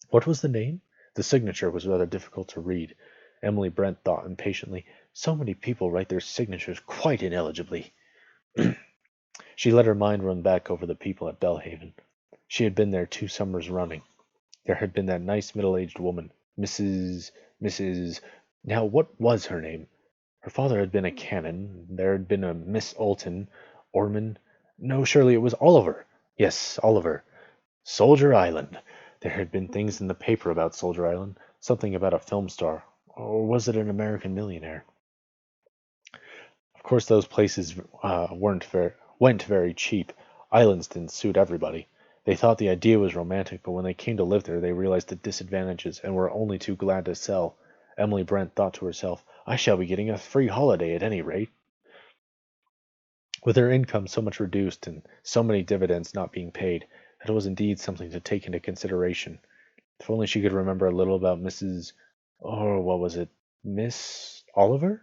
What was the name? The signature was rather difficult to read. Emily Brent thought impatiently, so many people write their signatures quite inelligibly. She let her mind run back over the people at Belhaven. She had been there 2 summers running. There had been that nice middle-aged woman, Mrs. Now, what was her name? Her father had been a canon. There had been a Miss Ormond. No, surely it was Oliver. Yes, Oliver. Soldier Island. There had been things in the paper about Soldier Island. Something about a film star. Or was it an American millionaire? Of course, those places went very cheap. Islands didn't suit everybody. They thought the idea was romantic, but when they came to live there, they realized the disadvantages and were only too glad to sell. Emily Brent thought to herself, I shall be getting a free holiday at any rate. With her income so much reduced and so many dividends not being paid, that was indeed something to take into consideration. If only she could remember a little about Miss Oliver?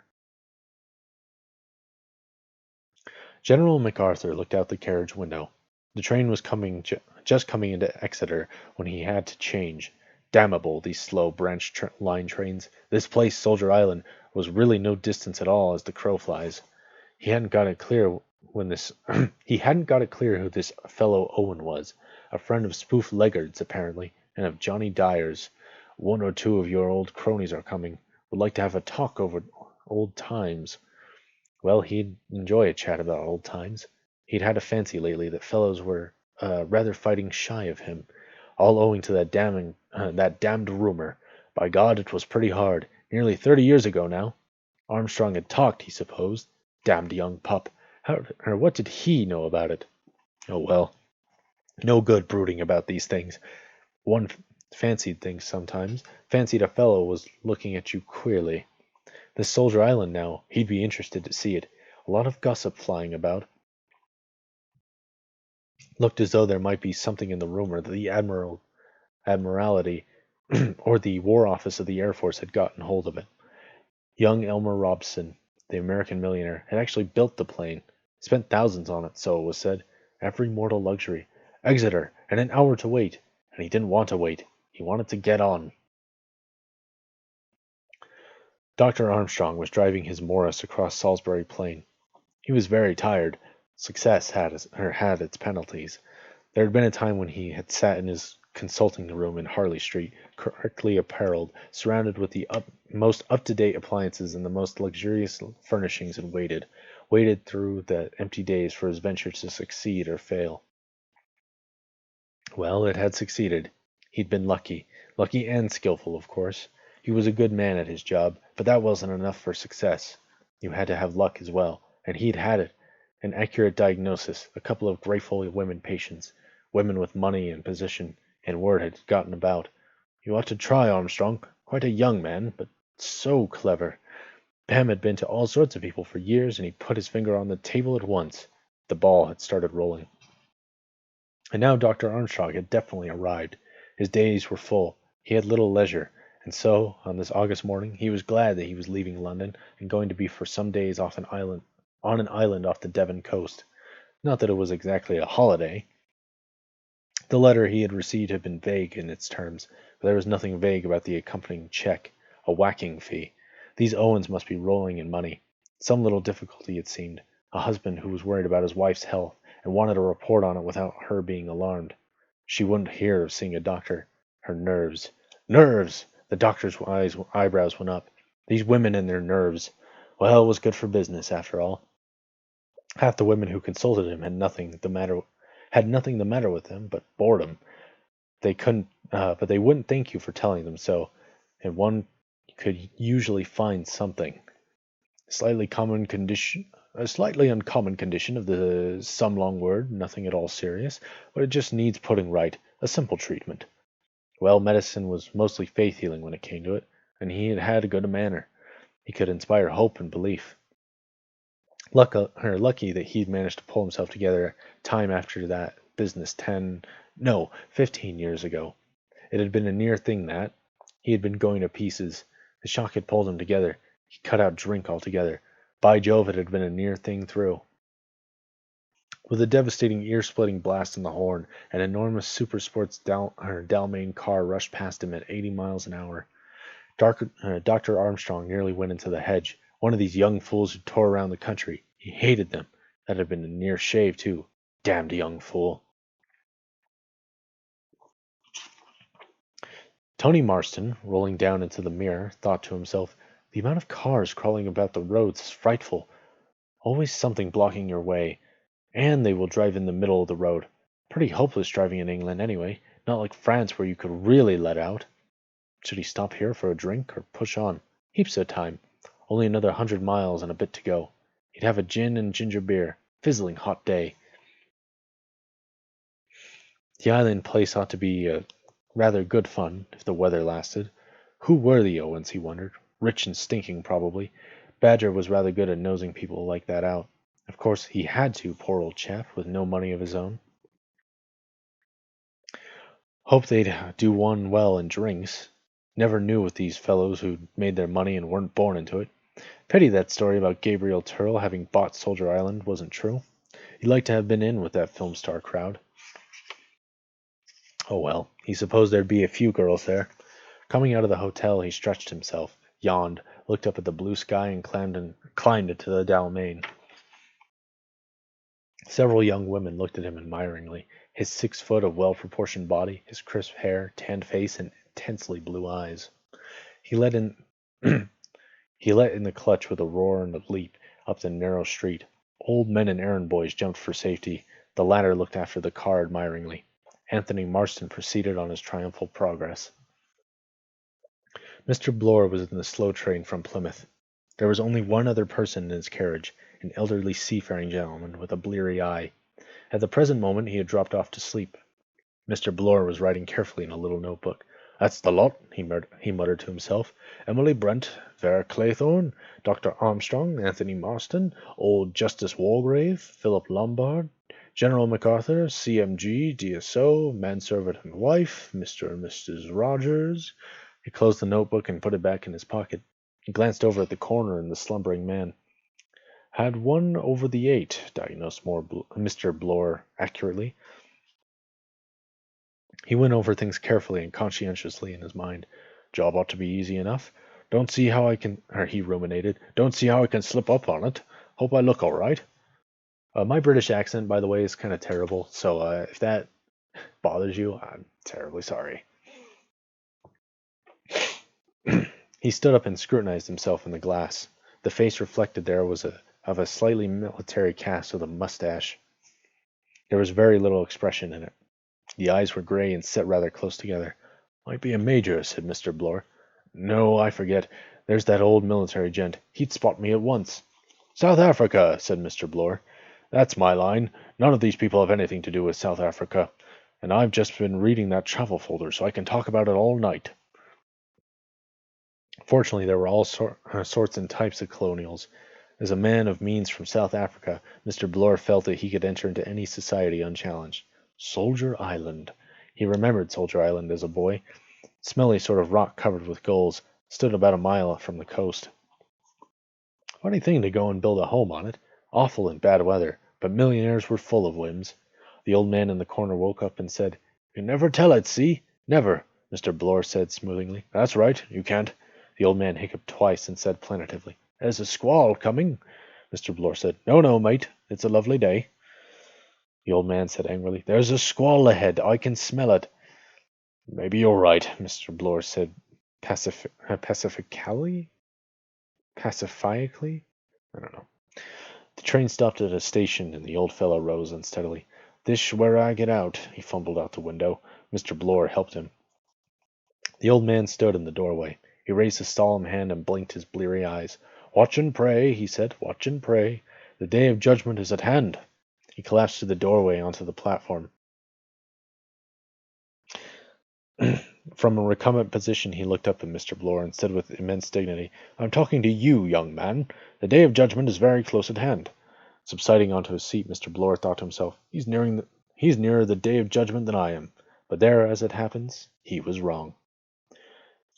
General MacArthur looked out the carriage window. The train was just coming into Exeter when he had to change. Damnable, these slow line trains. This place, Soldier Island, was really no distance at all as the crow flies. He hadn't got it clear who this fellow Owen was. A friend of Spoof Leggard's, apparently, and of Johnny Dyer's. 1 or 2 of your old cronies are coming. Would like to have a talk over old times. Well, he'd enjoy a chat about old times. He'd had a fancy lately that fellows were rather fighting shy of him, all owing to that damned rumor. By God, it was pretty hard. Nearly 30 years ago now. Armstrong had talked, he supposed. Damned young pup. What did he know about it? Oh well, no good brooding about these things. One fancied things sometimes. Fancied a fellow was looking at you queerly. This Soldier Island now, he'd be interested to see it. A lot of gossip flying about. Looked as though there might be something in the rumor that the Admiralty or the War Office of the Air Force had gotten hold of it. Young Elmer Robson, the American millionaire, had actually built the plane. Spent thousands on it, so it was said. Every mortal luxury. Exeter, and an hour to wait. And he didn't want to wait. He wanted to get on. Dr. Armstrong was driving his Morris across Salisbury Plain. He was very tired. Success had its penalties. There had been a time when he had sat in his consulting room in Harley Street, correctly apparelled, surrounded with the most up-to-date appliances and the most luxurious furnishings, and waited through the empty days for his venture to succeed or fail. Well, it had succeeded. He'd been lucky and skillful, of course. He was a good man at his job, but that wasn't enough for success. You had to have luck as well, and he'd had it. An accurate diagnosis, a couple of grateful women patients, women with money and position, and word had gotten about. You ought to try Armstrong. Quite a young man, but so clever. Pam had been to all sorts of people for years, and he put his finger on the table at once. The ball had started rolling. And now Dr. Armstrong had definitely arrived. His days were full. He had little leisure, and so, on this August morning, he was glad that he was leaving London and going to be for some days on an island off the Devon coast. Not that it was exactly a holiday. The letter he had received had been vague in its terms, but there was nothing vague about the accompanying cheque, a whacking fee. These Owens must be rolling in money. Some little difficulty, it seemed. A husband who was worried about his wife's health and wanted a report on it without her being alarmed. She wouldn't hear of seeing a doctor. Her nerves. Nerves! The doctor's eyebrows went up. These women and their nerves. Well, it was good for business, after all. Half the women who consulted him had nothing the matter with them but boredom. But they wouldn't thank you for telling them so, and one could usually find something. A slightly uncommon condition of the some long word, nothing at all serious, but it just needs putting right, a simple treatment. Well, medicine was mostly faith healing when it came to it, and he had a good manner. He could inspire hope and belief. Lucky that he'd managed to pull himself together time after that business 15 years ago. It had been a near thing that. He had been going to pieces. The shock had pulled him together. He cut out drink altogether. By Jove, it had been a near thing through. With a devastating ear-splitting blast on the horn, an enormous supersports Dalmain car rushed past him at 80 miles an hour. Dr. Armstrong nearly went into the hedge. One of these young fools who tore around the country. He hated them. That had been a near shave, too. Damned young fool. Tony Marston, rolling down into the mirror, thought to himself, the amount of cars crawling about the roads is frightful. Always something blocking your way. And they will drive in the middle of the road. Pretty hopeless driving in England anyway. Not like France where you could really let out. Should he stop here for a drink or push on? Heaps of time. Only another 100 miles and a bit to go. He'd have a gin and ginger beer. Fizzling hot day. The island place ought to be rather good fun, if the weather lasted. Who were the Owens, he wondered. Rich and stinking, probably. Badger was rather good at nosing people like that out. Of course, he had to, poor old chap, with no money of his own. Hope they'd do one well in drinks. Never knew with these fellows who'd made their money and weren't born into it. Pity that story about Gabriel Turrell having bought Soldier Island wasn't true. He'd like to have been in with that film star crowd. Oh well, he supposed there'd be a few girls there. Coming out of the hotel, he stretched himself, yawned, looked up at the blue sky, and climbed into the Dalmain. Several young women looked at him admiringly. His 6 foot of well-proportioned body, his crisp hair, tanned face, and intensely blue eyes. He let in the clutch with a roar and a leap up the narrow street. Old men and errand boys jumped for safety. The latter looked after the car admiringly. Anthony Marston proceeded on his triumphal progress. Mr. Blore was in the slow train from Plymouth. There was only one other person in his carriage, an elderly seafaring gentleman with a bleary eye. At the present moment he had dropped off to sleep. Mr. Blore was writing carefully in a little notebook. That's the lot, he muttered to himself. Emily Brent, Vera Claythorne, Dr. Armstrong, Anthony Marston, old Justice Walgrave, Philip Lombard, General MacArthur, CMG, DSO, manservant and wife, Mr. and Mrs. Rogers. He closed the notebook and put it back in his pocket. He glanced over at the corner and the slumbering man. Had 1/8, diagnosed Mr. Bloor accurately. He went over things carefully and conscientiously in his mind. Job ought to be easy enough. Don't see how I can, or he ruminated. Don't see how I can slip up on it. Hope I look all right. My British accent, by the way, is kind of terrible, so if that bothers you, I'm terribly sorry. He stood up and scrutinized himself in the glass. The face reflected there was of a slightly military cast with a mustache. There was very little expression in it. The eyes were gray and set rather close together. Might be a major, said Mr. Bloor. No, I forget. There's that old military gent. He'd spot me at once. South Africa, said Mr. Bloor. That's my line. None of these people have anything to do with South Africa. And I've just been reading that travel folder, so I can talk about it all night. Fortunately, there were all sorts and types of colonials. As a man of means from South Africa, Mr. Bloor felt that he could enter into any society unchallenged. Soldier Island. He remembered Soldier Island as a boy. Smelly sort of rock covered with gulls, stood about a mile from the coast. Funny thing to go and build a home on it. Awful in bad weather, but millionaires were full of whims. The old man in the corner woke up and said, You never tell it, see? Never, Mr. Bloor said smoothingly. That's right, you can't. The old man hiccuped twice and said plaintively, There's a squall coming. Mr. Bloor said, No, mate, it's a lovely day. The old man said angrily, There's a squall ahead, I can smell it. Maybe you're right, Mr. Bloor said pacifically? Pacifically? I don't know. The train stopped at a station, and the old fellow rose unsteadily. This where I get out, he fumbled out the window. Mr. Bloor helped him. The old man stood in the doorway. He raised his solemn hand and blinked his bleary eyes. Watch and pray, he said, watch and pray. The day of judgment is at hand. He collapsed through the doorway onto the platform. From a recumbent position, he looked up at Mr. Bloor and said with immense dignity, I'm talking to you, young man. The day of judgment is very close at hand. Subsiding onto his seat, Mr. Bloor thought to himself, He's nearer the day of judgment than I am. But there, as it happens, he was wrong.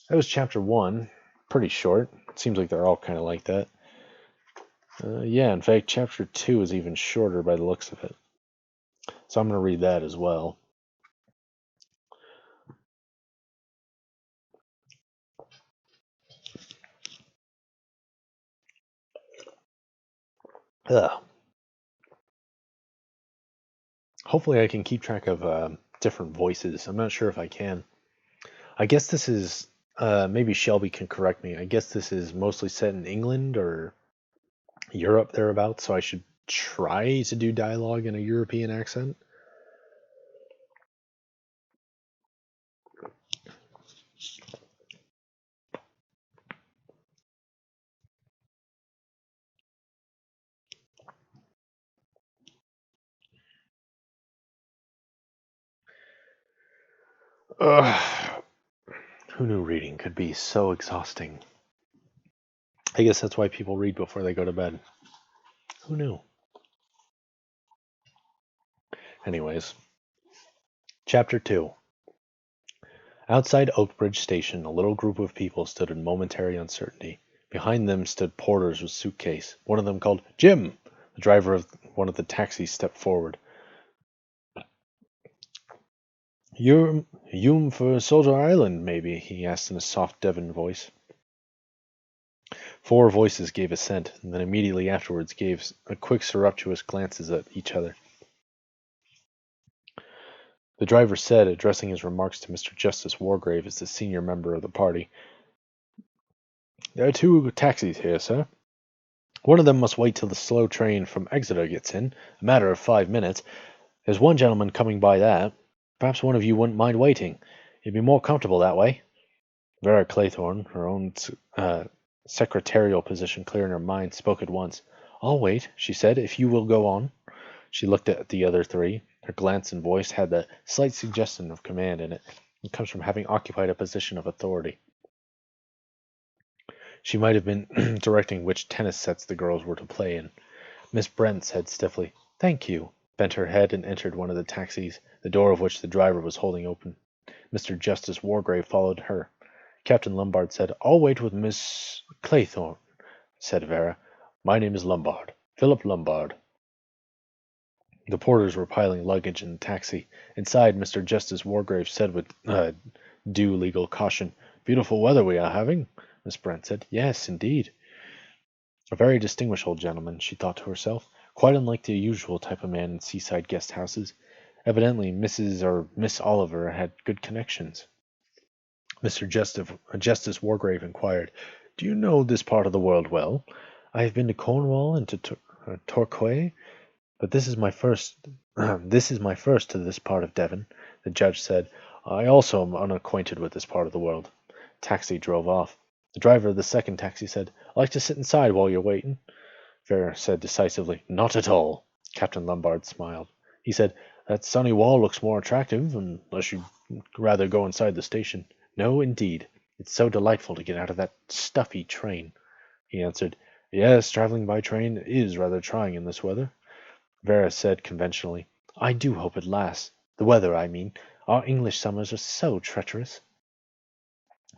That was chapter 1. Pretty short. It seems like they're all kind of like that. Yeah, in fact, chapter 2 is even shorter by the looks of it. So I'm going to read that as well. Hopefully I can keep track of different voices. I'm not sure if I can. I guess this is, maybe Shelby can correct me. I guess this is mostly set in England or Europe thereabouts, so I should try to do dialogue in a European accent. Who knew reading could be so exhausting? I guess that's why people read before they go to bed. Who knew? Anyways, Chapter 2. Outside Oakbridge Station, a little group of people stood in momentary uncertainty. Behind them stood porters with suitcase. One of them called, Jim! The driver of one of the taxis stepped forward. You'm for Soldier Island, maybe? He asked in a soft Devon voice. 4 voices gave assent, and then immediately afterwards gave a quick surreptitious glances at each other. The driver said, addressing his remarks to Mr. Justice Wargrave as the senior member of the party, There are 2 taxis here, sir. One of them must wait till the slow train from Exeter gets in, a matter of 5 minutes. There's one gentleman coming by that. Perhaps one of you wouldn't mind waiting. You'd be more comfortable that way. Vera Claythorne, her own secretarial position clear in her mind, spoke at once. I'll wait, she said, if you will go on. She looked at the other 3. Her glance and voice had the slight suggestion of command in it. It comes from having occupied a position of authority. She might have been directing which tennis sets the girls were to play in. Miss Brent said stiffly, Thank you, bent her head and entered one of the taxis, the door of which the driver was holding open. Mr. Justice Wargrave followed her. Captain Lombard said, I'll wait with Miss Claythorne, said Vera. My name is Lombard. Philip Lombard. The porters were piling luggage in the taxi. Inside, Mr. Justice Wargrave said with due legal caution, "Beautiful weather we are having." Miss Brent said, "Yes, indeed." A very distinguished old gentleman, she thought to herself, quite unlike the usual type of man in seaside guest houses. Evidently, Mrs. or Miss Oliver had good connections. Justice Wargrave inquired, "Do you know this part of the world well? I have been to Cornwall and to Torquay, but this is my first. This is my first to this part of Devon." The judge said, "I also am unacquainted with this part of the world." Taxi drove off. The driver of the second taxi said, "I like to sit inside while you're waiting." Vera said decisively, "Not at all." Captain Lombard smiled. He said, "That sunny wall looks more attractive, unless you'd rather go inside the station." "No, indeed. It's so delightful to get out of that stuffy train." He answered, "Yes, traveling by train is rather trying in this weather." Vera said conventionally, "I do hope it lasts. The weather, I mean. Our English summers are so treacherous."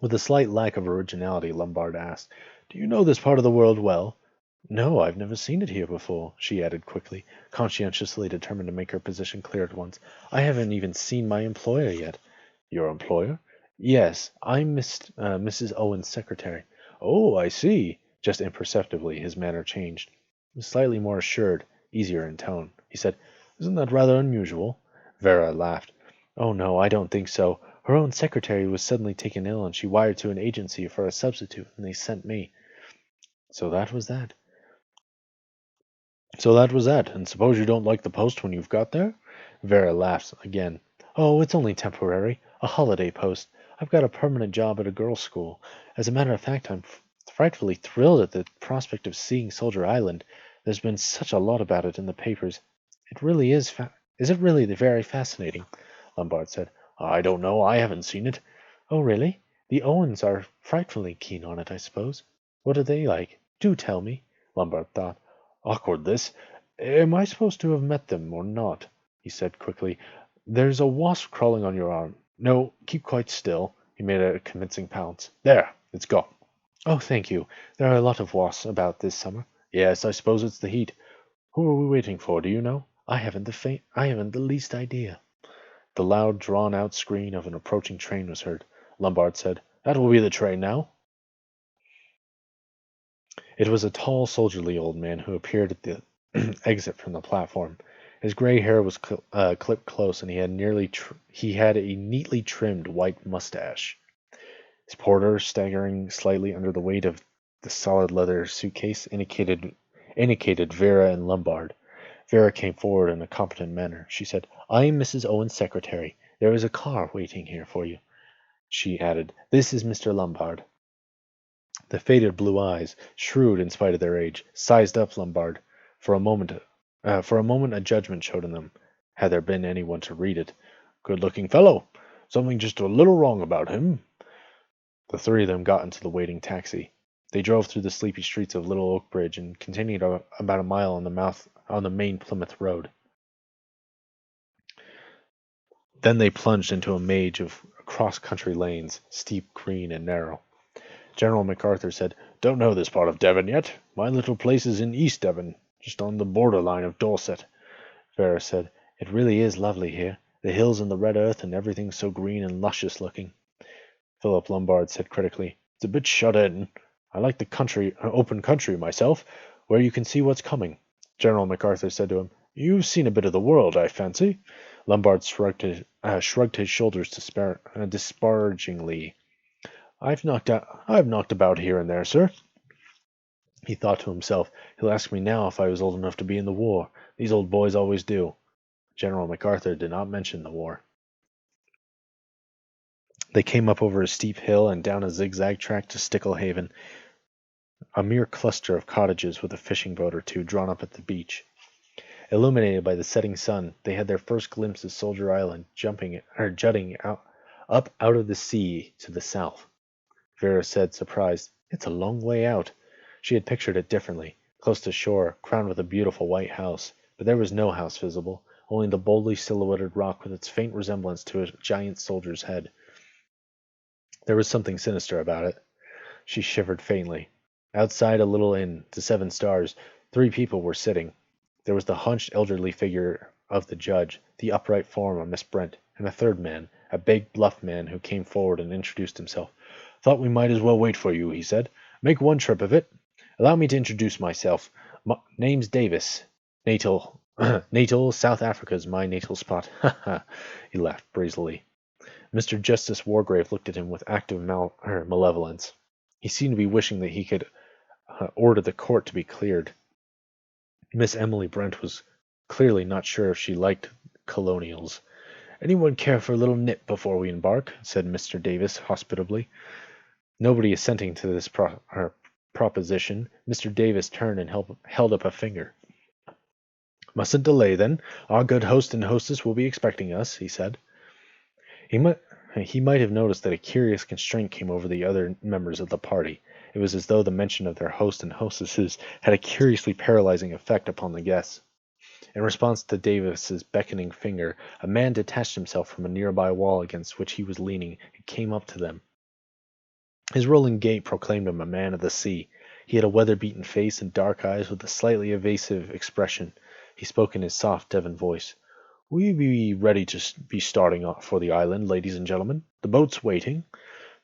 With a slight lack of originality, Lombard asked, "Do you know this part of the world well?" "No, I've never seen it here before," she added quickly, conscientiously determined to make her position clear at once. "I haven't even seen my employer yet." "Your employer?" "Yes, I'm Mrs. Owen's secretary." "Oh, I see." Just imperceptibly, his manner changed. He was slightly more assured, easier in tone. He said, "Isn't that rather unusual?" Vera laughed. "Oh, no, I don't think so. Her own secretary was suddenly taken ill, and she wired to an agency for a substitute, and they sent me." So that was that. "So that was that. And suppose you don't like the post when you've got there?" Vera laughed again. "Oh, it's only temporary. A holiday post. I've got a permanent job at a girls' school. As a matter of fact, I'm frightfully thrilled at the prospect of seeing Soldier Island. There's been such a lot about it in the papers. It really is it really very fascinating?" Lombard said. "I don't know. I haven't seen it." "Oh, really? The Owens are frightfully keen on it, I suppose. What are they like? Do tell me." Lombard thought. "Awkward, this. Am I supposed to have met them or not?" He said quickly, "There's a wasp crawling on your arm. No, keep quite still." He made a convincing pounce. "There, it's gone." "Oh, thank you. There are a lot of wasps about this summer." "Yes, I suppose it's the heat. Who are we waiting for, do you know?" I haven't the least idea." The loud, drawn-out scream of an approaching train was heard. Lombard said, "That will be the train now." It was a tall, soldierly old man who appeared at the exit from the platform. His gray hair was clipped close, and he had a neatly trimmed white mustache. His porter, staggering slightly under the weight of the solid leather suitcase, indicated Vera and Lombard. Vera came forward in a competent manner. She said, "I am Mrs. Owen's secretary. There is a car waiting here for you." She added, "This is Mr. Lombard." The faded blue eyes, shrewd in spite of their age, sized up Lombard. For a moment, a judgment showed in them, had there been anyone to read it. "Good-looking fellow. Something just a little wrong about him." The three of them got into the waiting taxi. They drove through the sleepy streets of Little Oak Bridge and continued about a mile on the main Plymouth Road. Then they plunged into a maze of cross-country lanes, steep, green, and narrow. General MacArthur said, "Don't know this part of Devon yet. My little place is in East Devon, just on the borderline of Dorset." Vera said, "It really is lovely here. The hills and the red earth and everything so green and luscious looking." Philip Lombard said critically, "It's a bit shut in. I like the open country myself, where you can see what's coming." General MacArthur said to him, "You've seen a bit of the world, I fancy." Lombard shrugged his shoulders disparagingly. I've knocked about here and there, sir." He thought to himself, "He'll ask me now if I was old enough to be in the war. These old boys always do." General MacArthur did not mention the war. They came up over a steep hill and down a zigzag track to Sticklehaven, a mere cluster of cottages with a fishing boat or two drawn up at the beach. Illuminated by the setting sun, they had their first glimpse of Soldier Island jutting up out of the sea to the south. Vera said, surprised, "It's a long way out." She had pictured it differently, close to shore, crowned with a beautiful white house, but there was no house visible, only the boldly silhouetted rock with its faint resemblance to a giant soldier's head. There was something sinister about it. She shivered faintly. Outside a little inn, the Seven Stars, 3 people were sitting. There was the hunched elderly figure of the judge, the upright form of Miss Brent, and a third man, a big, bluff man who came forward and introduced himself. "Thought we might as well wait for you," he said. "Make one trip of it. Allow me to introduce myself. Name's Davis. Natal, natal South Africa's my natal spot." Ha ha! He laughed breezily. Mr. Justice Wargrave looked at him with active malevolence. He seemed to be wishing that he could order the court to be cleared. Miss Emily Brent was clearly not sure if she liked colonials. "Anyone care for a little nip before we embark?" said Mr. Davis hospitably. Nobody assenting to this proposition, Mr. Davis turned and held up a finger. "Mustn't delay, then. Our good host and hostess will be expecting us," he said. He might have noticed that a curious constraint came over the other members of the party. It was as though the mention of their host and hostesses had a curiously paralyzing effect upon the guests. In response to Davis's beckoning finger, a man detached himself from a nearby wall against which he was leaning and came up to them. His rolling gait proclaimed him a man of the sea. He had a weather-beaten face and dark eyes with a slightly evasive expression. He spoke in his soft Devon voice. "Will you be ready to be starting off for the island, ladies and gentlemen? The boat's waiting.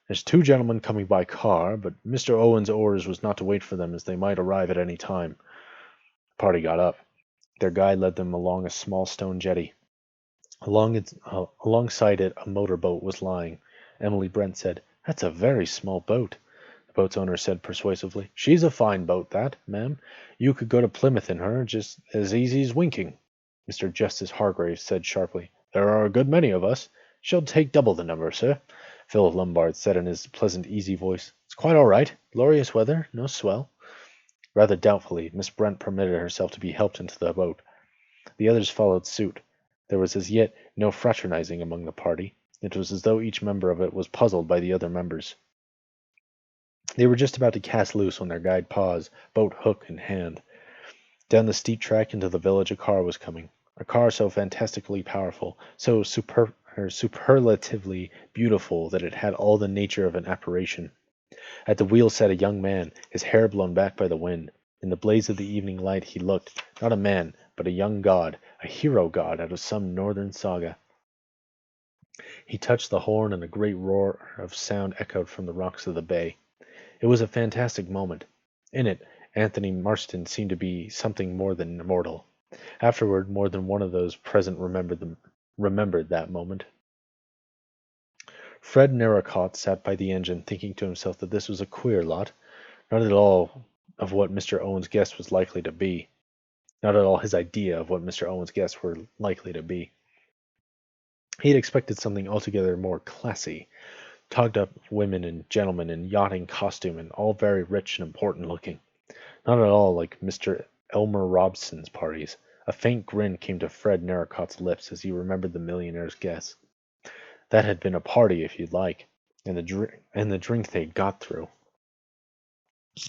There's 2 gentlemen coming by car, but Mr. Owen's orders was not to wait for them, as they might arrive at any time." The party got up. Their guide led them along a small stone jetty. Alongside it, a motorboat was lying. Emily Brent said, "That's a very small boat." The boat's owner said persuasively, "She's a fine boat, that, ma'am. You could go to Plymouth in her just as easy as winking." Mr. Justice Hargrave said sharply, "There are a good many of us. She'll take double the number, sir." Philip Lombard said in his pleasant, easy voice, "It's quite all right. Glorious weather, no swell." Rather doubtfully, Miss Brent permitted herself to be helped into the boat. The others followed suit. There was as yet no fraternizing among the party. It was as though each member of it was puzzled by the other members. They were just about to cast loose when their guide paused, boat hook in hand. Down the steep track into the village a car was coming. A car so fantastically powerful, so superlatively beautiful that it had all the nature of an apparition. At the wheel sat a young man, his hair blown back by the wind. In the blaze of the evening light he looked, not a man, but a young god, a hero god out of some northern saga. He touched the horn, and a great roar of sound echoed from the rocks of the bay. It was a fantastic moment. In it, Anthony Marston seemed to be something more than mortal. Afterward, more than one of those present remembered that moment. Fred Narracott sat by the engine, thinking to himself that this was a queer lot. Not at all of what Mr. Owen's guest was likely to be. Not at all his idea of what Mr. Owen's guests were likely to be. He had expected something altogether more classy. Togged-up women and gentlemen in yachting costume, and all very rich and important looking. Not at all like Mr. Elmer Robson's parties. A faint grin came to Fred Narracott's lips as he remembered the millionaire's guests. That had been a party, if you'd like, and the drink they'd got through.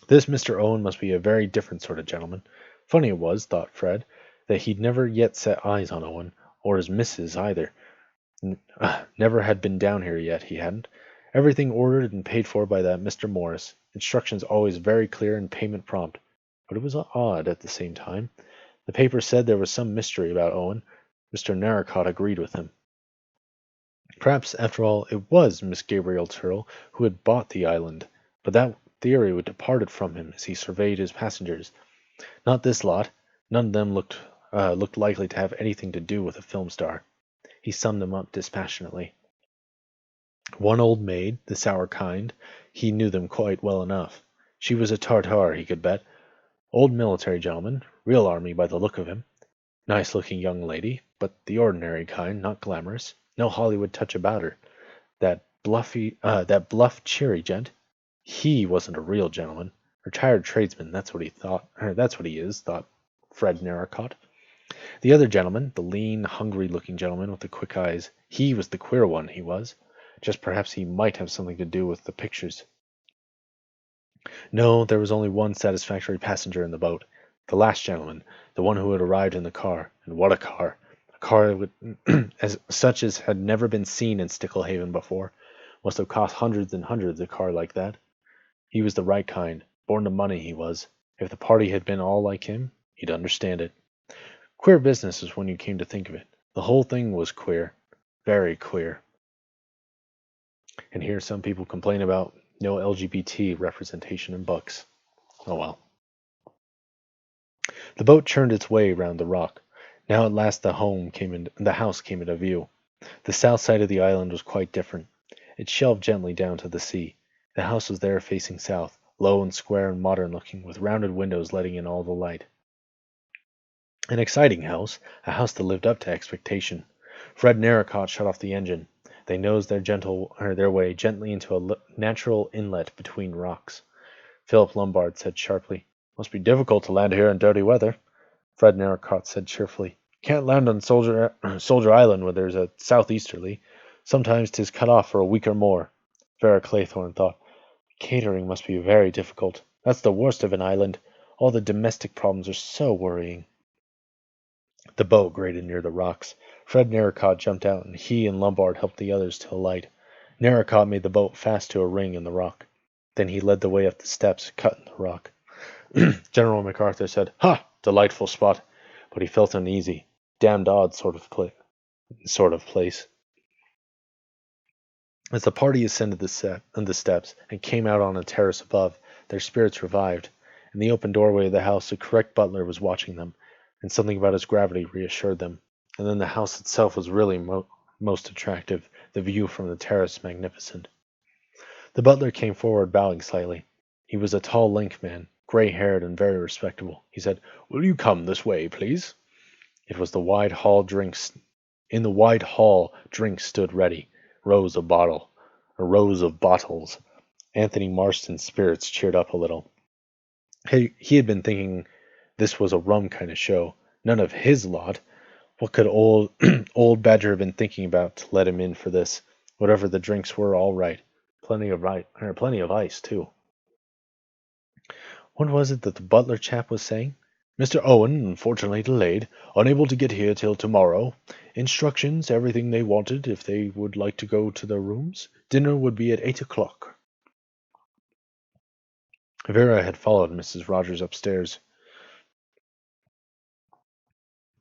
This Mr. Owen must be a very different sort of gentleman. Funny it was, thought Fred, that he'd never yet set eyes on Owen, or his missus either. Never had been down here yet, he hadn't. Everything ordered and paid for by that Mr. Morris. Instructions always very clear and payment prompt. But it was odd at the same time. The paper said there was some mystery about Owen. Mr. Narracott agreed with him. Perhaps, after all, it was Miss Gabriel Turrell who had bought the island, but that theory would departed from him as he surveyed his passengers. Not this lot. None of them looked likely to have anything to do with a film star. He summed them up dispassionately. One old maid, the sour kind, he knew them quite well enough. She was a Tartar, he could bet. Old military gentleman, real army by the look of him. Nice-looking young lady, but the ordinary kind, not glamorous. No Hollywood touch about her. That bluff, cheery gent. He wasn't a real gentleman. Retired tradesman, that's what he is, thought Fred Narracott. The other gentleman, the lean, hungry-looking gentleman with the quick eyes, he was the queer one, he was. Just perhaps he might have something to do with the pictures. No, there was only one satisfactory passenger in the boat. The last gentleman, the one who had arrived in the car. And what a car! A car such as had never been seen in Sticklehaven before. Must have cost hundreds and hundreds a car like that. He was the right kind. Born to money, he was. If the party had been all like him, he'd understand it. Queer business is when you came to think of it. The whole thing was queer. Very queer. And here some people complain about no LGBT representation in books. Oh well. The boat churned its way round the rock. Now at last the house came into view. The south side of the island was quite different. It shelved gently down to the sea. The house was there facing south, low and square and modern looking, with rounded windows letting in all the light. An exciting house, a house that lived up to expectation. Fred and Narracott shut off the engine. They nosed their way gently into a natural inlet between rocks. Philip Lombard said sharply, "Must be difficult to land here in dirty weather." Fred Narracott said cheerfully, "Can't land on Soldier Island when there's a southeasterly. Sometimes 'tis cut off for a week or more." Vera Claythorne thought, "Catering must be very difficult. That's the worst of an island. All the domestic problems are so worrying." The boat grated near the rocks. Fred Narracott jumped out, and he and Lombard helped the others to alight. Narracott made the boat fast to a ring in the rock. Then he led the way up the steps cut in the rock. General MacArthur said, "Ha! Delightful spot," but he felt uneasy. Damned odd sort of place. As the party ascended the steps and came out on a terrace above, their spirits revived. In the open doorway of the house, the correct butler was watching them, and something about his gravity reassured them. And then the house itself was really most attractive, the view from the terrace magnificent. The butler came forward, bowing slightly. He was a tall, lank man, gray-haired and very respectable. He said, "Will you come this way, please?" It was the wide hall drinks. In the wide hall, drinks stood ready, rows of bottles. Anthony Marston's spirits cheered up a little. He had been thinking this was a rum kind of show. None of his lot. What could old Badger have been thinking about to let him in for this? Whatever the drinks were, all right. Plenty of ice too. What was it that the butler chap was saying? "Mr. Owen, unfortunately delayed, unable to get here till tomorrow. Instructions, everything they wanted, if they would like to go to their rooms. Dinner would be at 8 o'clock." Vera had followed Mrs. Rogers upstairs.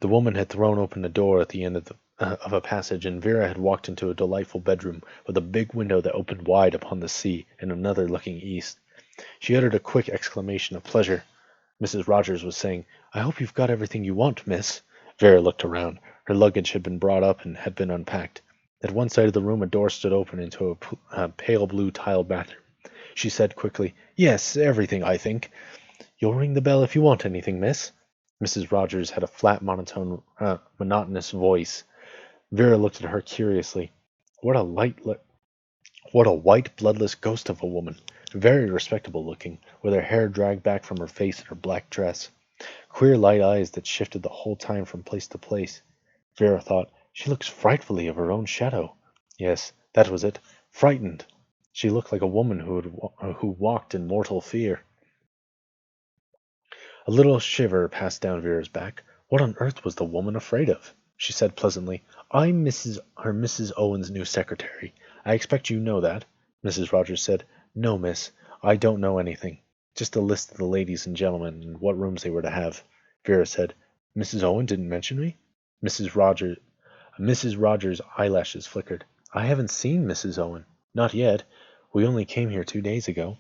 The woman had thrown open a door at the end of a passage, and Vera had walked into a delightful bedroom with a big window that opened wide upon the sea and another looking east. She uttered a quick exclamation of pleasure. Mrs. Rogers was saying, "I hope you've got everything you want, miss." Vera looked around. Her luggage had been brought up and had been unpacked. At one side of the room a door stood open into a pale blue tiled bathroom. She said quickly, "Yes, everything, I think. You'll ring the bell if you want anything, miss." Mrs. Rogers had a flat, monotonous voice. Vera looked at her curiously. What a white, bloodless ghost of a woman. Very respectable looking, with her hair dragged back from her face and her black dress. Queer light eyes that shifted the whole time from place to place. Vera thought, she looks frightfully of her own shadow. Yes, that was it. Frightened. She looked like a woman who walked in mortal fear. A little shiver passed down Vera's back. What on earth was the woman afraid of? She said pleasantly, "I'm Mrs. Owen's new secretary. I expect you know that." Mrs. Rogers said, "No, miss, I don't know anything. Just a list of the ladies and gentlemen and what rooms they were to have." Vera said, "Mrs. Owen didn't mention me?" Mrs. Rogers' eyelashes flickered. "I haven't seen Mrs. Owen. Not yet. We only came here 2 days ago."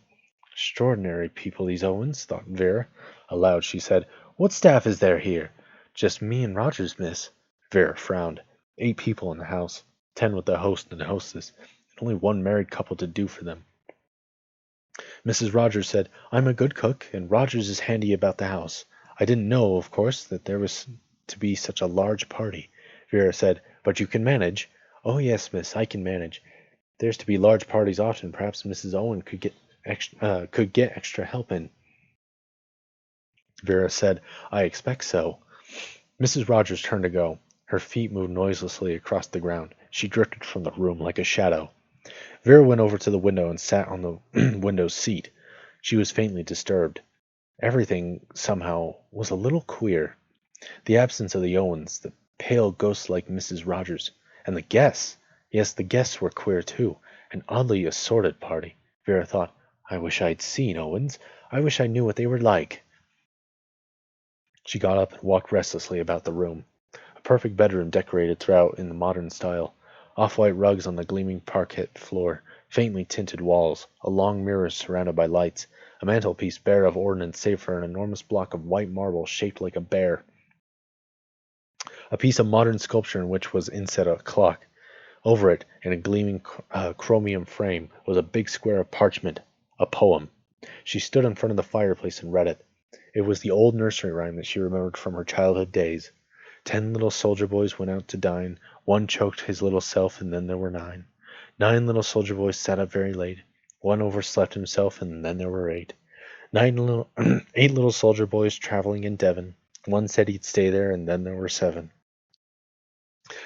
"Extraordinary people, these Owens," thought Vera. Aloud she said, "What staff is there here?" "Just me and Rogers, miss." Vera frowned. 8 people in the house, 10 with the host and hostess, and only one married couple to do for them. Mrs. Rogers said, "I'm a good cook, and Rogers is handy about the house. I didn't know, of course, that there was to be such a large party." Vera said, "But you can manage." "Oh, yes, miss, I can manage. There's to be large parties often. Perhaps Mrs. Owen could get extra help in." Vera said, "I expect so." Mrs. Rogers turned to go. Her feet moved noiselessly across the ground. She drifted from the room like a shadow. Vera went over to the window and sat on the window's seat. She was faintly disturbed. Everything, somehow, was a little queer. The absence of the Owens, the pale ghost-like Mrs. Rogers, and the guests. Yes, the guests were queer too. An oddly assorted party. Vera thought, "I wish I'd seen Owens. I wish I knew what they were like." She got up and walked restlessly about the room. A perfect bedroom decorated throughout in the modern style. Off-white rugs on the gleaming parquet floor, faintly tinted walls, a long mirror surrounded by lights, a mantelpiece bare of ornaments save for an enormous block of white marble shaped like a bear, a piece of modern sculpture in which was inset a clock. Over it, in a gleaming chromium frame, was a big square of parchment, a poem. She stood in front of the fireplace and read it. It was the old nursery rhyme that she remembered from her childhood days. 10 little soldier boys went out to dine. One choked his little self, and then there were 9. 9 little soldier boys sat up very late. One overslept himself, and then there were 8. 8 little soldier boys traveling in Devon. One said he'd stay there, and then there were 7.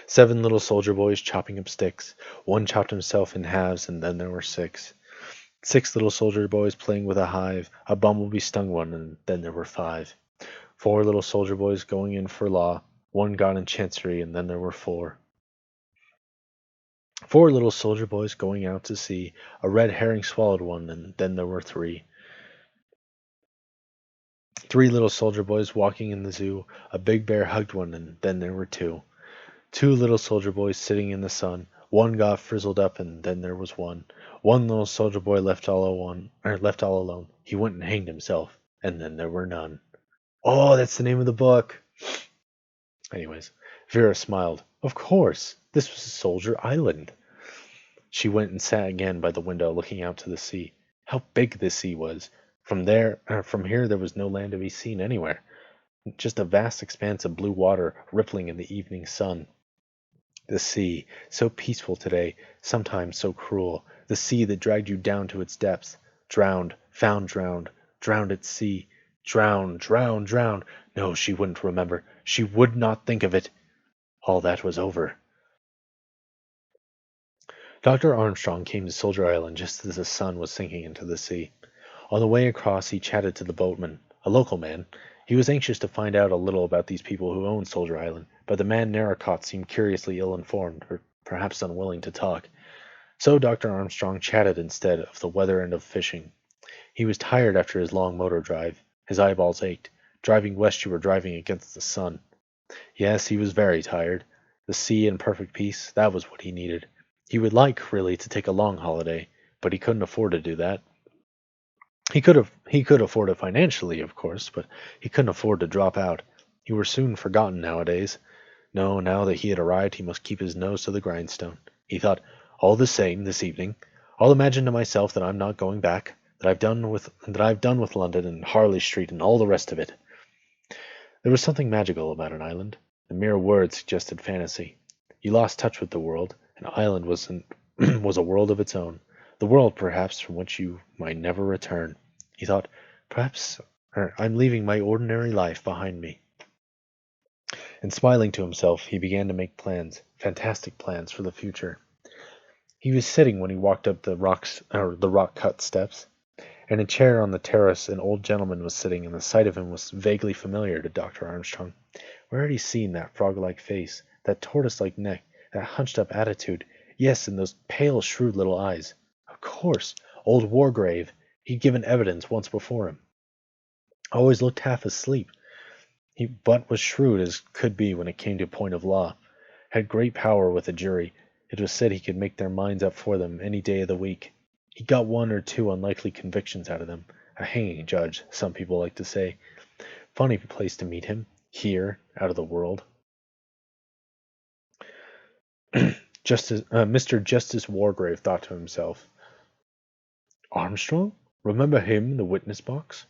7 little soldier boys chopping up sticks. One chopped himself in halves, and then there were 6. 6 little soldier boys playing with a hive. A bumblebee stung one, and then there were 5. 4 little soldier boys going in for law. One got in chancery, and then there were 4. 4 little soldier boys going out to sea. A red herring swallowed one, and then there were 3. 3 little soldier boys walking in the zoo. A big bear hugged one, and then there were 2. 2 little soldier boys sitting in the sun. One got frizzled up, and then there was 1. 1 little soldier boy left all alone. He went and hanged himself, and then there were none. Oh, that's the name of the book. Anyways, Vera smiled. Of course, this was Soldier Island. She went and sat again by the window, looking out to the sea. How big the sea was! From here, there was no land to be seen anywhere. Just a vast expanse of blue water rippling in the evening sun. The sea, so peaceful today, sometimes so cruel. The sea that dragged you down to its depths. Drowned, found drowned, drowned at sea. Drowned, drowned, drowned. No, she wouldn't remember. She would not think of it. All that was over. Dr. Armstrong came to Soldier Island just as the sun was sinking into the sea. On the way across, he chatted to the boatman, a local man. He was anxious to find out a little about these people who owned Soldier Island, but the man Narracott seemed curiously ill-informed, or perhaps unwilling to talk. So Dr. Armstrong chatted instead of the weather and of fishing. He was tired after his long motor drive. His eyeballs ached. Driving west, you were driving against the sun. Yes, he was very tired. The sea in perfect peace, that was what he needed. He would like, really, to take a long holiday, but he couldn't afford to do that. He could afford it financially, of course, but he couldn't afford to drop out. He were soon forgotten nowadays. No, now that he had arrived, he must keep his nose to the grindstone. He thought, all the same, this evening, I'll imagine to myself that I'm not going back, that I've done with London and Harley Street and all the rest of it. There was something magical about an island. The mere word suggested fantasy. You lost touch with the world. An island was a world of its own. The world, perhaps, from which you might never return. He thought, perhaps I'm leaving my ordinary life behind me. And smiling to himself, he began to make plans, fantastic plans for the future. He was sitting when he walked up the rock-cut steps. In a chair on the terrace, an old gentleman was sitting, and the sight of him was vaguely familiar to Dr. Armstrong. Where had he seen that frog-like face, that tortoise-like neck, that hunched-up attitude? Yes, and those pale, shrewd little eyes. Of course, old Wargrave. He'd given evidence once before him. Always looked half asleep. But was shrewd as could be when it came to point of law. Had great power with a jury. It was said he could make their minds up for them any day of the week. He got 1 or 2 unlikely convictions out of them. A hanging judge, some people like to say. Funny place to meet him. Here, out of the world. Mr. Justice Wargrave thought to himself. Armstrong? Remember him in the witness box?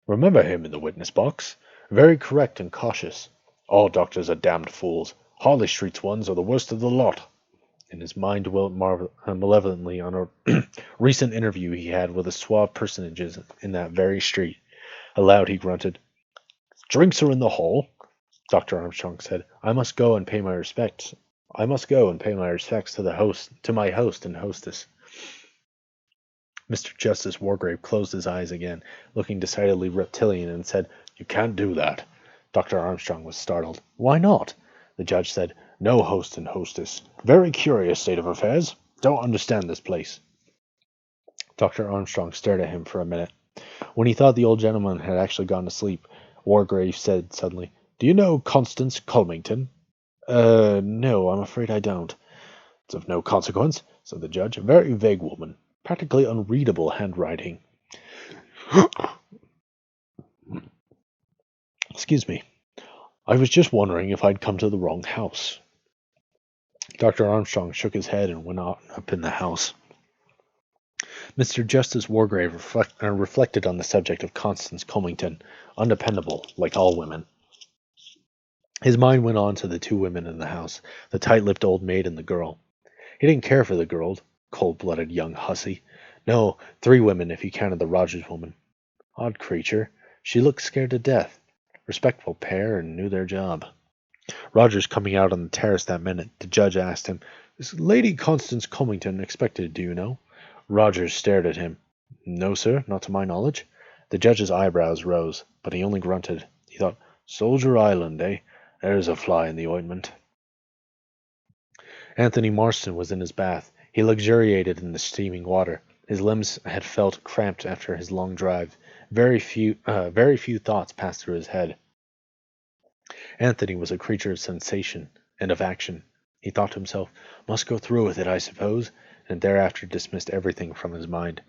Remember him in the witness box? Very correct and cautious. All doctors are damned fools. Harley Street's ones are the worst of the lot. And his mind dwelt malevolently on a recent interview he had with a suave personages in that very street. Aloud he grunted, Drinks are in the hall, Dr. Armstrong said. I must go and pay my respects to my host and hostess. Mr. Justice Wargrave closed his eyes again, looking decidedly reptilian, and said, You can't do that. Dr. Armstrong was startled. Why not? The judge said, No host and hostess. Very curious state of affairs. Don't understand this place. Dr. Armstrong stared at him for a minute. When he thought the old gentleman had actually gone to sleep, Wargrave said suddenly. Do you know Constance Culmington? No, I'm afraid I don't. It's of no consequence, said the judge. A very vague woman. Practically unreadable handwriting. Excuse me. I was just wondering if I'd come to the wrong house. Dr. Armstrong shook his head and went on up in the house. Mr. Justice Wargrave reflected on the subject of Constance Culmington, undependable, like all women. His mind went on to the two women in the house, the tight-lipped old maid and the girl. He didn't care for the girl, cold-blooded young hussy. No, 3 women if you counted the Rogers woman. Odd creature. She looked scared to death. Respectful pair and knew their job. Rogers coming out on the terrace that minute, the judge asked him, Is Lady Constance Culmington expected, do you know? Rogers stared at him. No, sir, not to my knowledge. The judge's eyebrows rose, but he only grunted. He thought, Soldier Island, eh? There's a fly in the ointment. Anthony Marston was in his bath. He luxuriated in the steaming water. His limbs had felt cramped after his long drive. Very few thoughts passed through his head. Anthony was a creature of sensation and of action. He thought to himself, must go through with it, I suppose, and thereafter dismissed everything from his mind.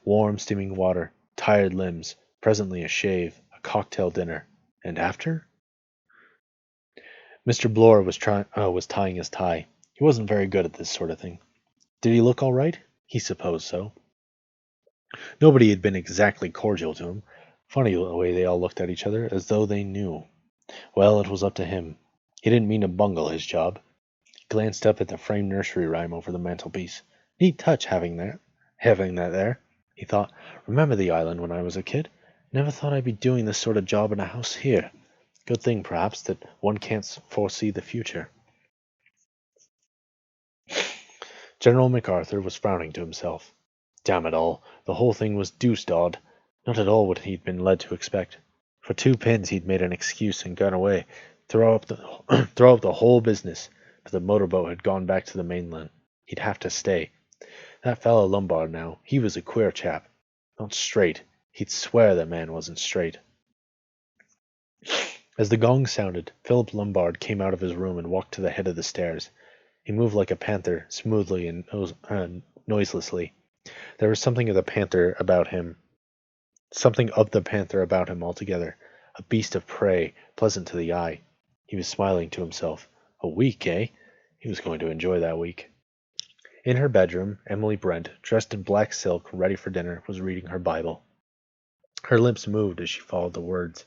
Warm, steaming water, tired limbs, presently a shave, a cocktail dinner, and after? Mr. Bloor was tying his tie. He wasn't very good at this sort of thing. Did he look all right? He supposed so. Nobody had been exactly cordial to him. Funny the way they all looked at each other, as though they knew. Well, it was up to him. He didn't mean to bungle his job. He glanced up at the framed nursery rhyme over the mantelpiece. Neat touch having that there. He thought, remember the island when I was a kid? Never thought I'd be doing this sort of job in a house here. Good thing, perhaps, that one can't foresee the future. General MacArthur was frowning to himself. Damn it all, the whole thing was deuced odd. Not at all what he'd been led to expect. For 2 pins he'd made an excuse and gone away, throw up the whole business, but the motorboat had gone back to the mainland. He'd have to stay. That fellow Lombard now, he was a queer chap. Not straight. He'd swear that man wasn't straight. As the gong sounded, Philip Lombard came out of his room and walked to the head of the stairs. He moved like a panther, smoothly and noiselessly. There was something of the panther about him altogether, a beast of prey, pleasant to the eye. He was smiling to himself. A week, eh? He was going to enjoy that week. In her bedroom, Emily Brent, dressed in black silk, ready for dinner, was reading her Bible. Her lips moved as she followed the words.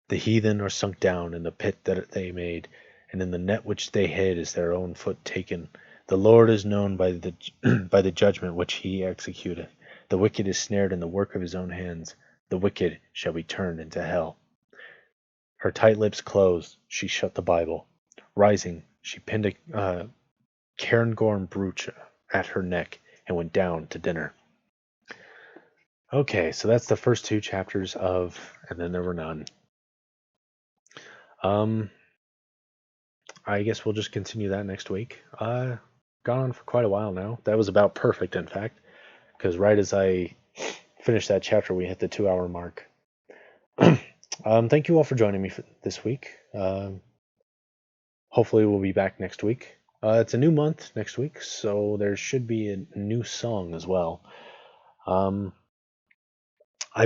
The heathen are sunk down in the pit that they made, and in the net which they hid is their own foot taken. The Lord is known by the by the judgment which he executeth. The wicked is snared in the work of his own hands. The wicked shall be turned into hell. Her tight lips closed. She shut the Bible. Rising, she pinned a cairngorm brooch at her neck and went down to dinner. Okay, so that's the first 2 chapters of And Then There Were None. I guess we'll just continue that next week. Gone on for quite a while now. That was about perfect, in fact, because right as I finished that chapter, we hit the 2-hour mark. Thank you all for joining me this week. Hopefully we'll be back next week. It's a new month next week, so there should be a new song as well. I've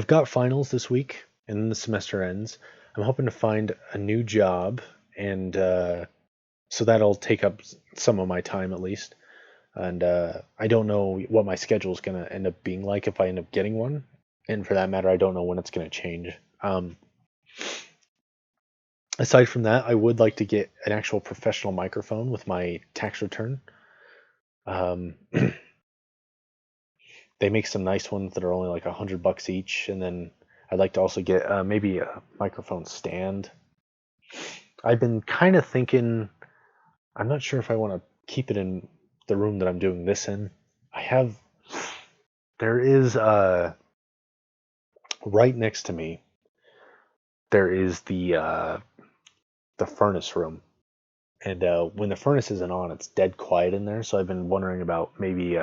got finals this week, and then the semester ends. I'm hoping to find a new job, and so that'll take up some of my time at least. And I don't know what my schedule is going to end up being like if I end up getting one. And for that matter, I don't know when it's going to change. Aside from that, I would like to get an actual professional microphone with my tax return. They make some nice ones that are only like $100 each, and then I'd like to also get maybe a microphone stand. I've been kind of thinking, I'm not sure if I want to keep it in the room that I'm doing this in. There is right next to me, there is the furnace room, and when the furnace isn't on, it's dead quiet in there. So I've been wondering about maybe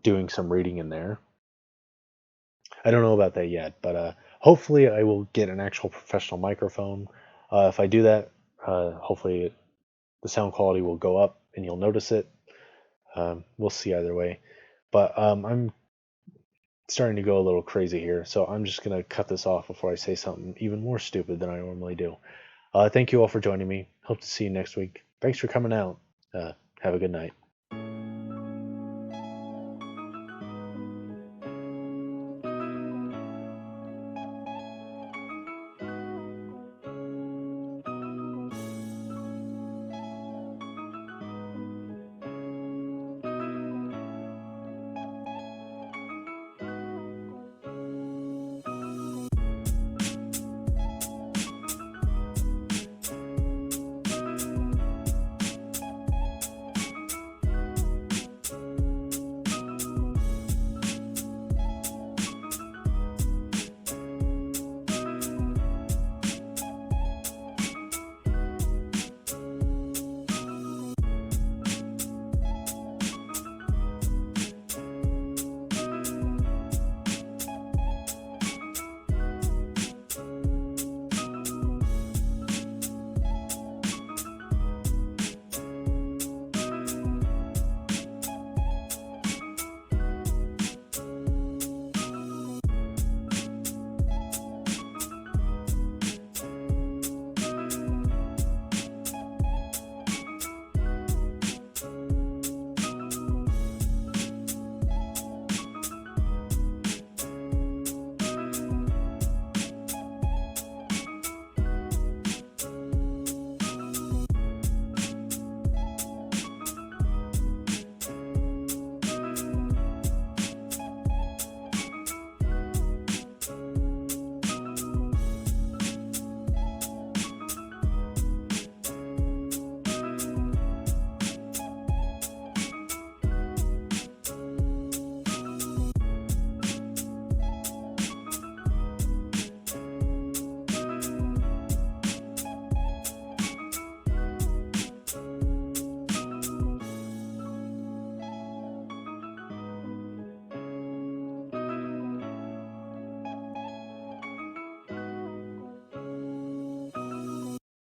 doing some reading in there. I don't know about that yet, but Hopefully, I will get an actual professional microphone. If I do that, hopefully the sound quality will go up and you'll notice it. We'll see either way. But I'm starting to go a little crazy here, so I'm just going to cut this off before I say something even more stupid than I normally do. Thank you all for joining me. Hope to see you next week. Thanks for coming out. Have a good night.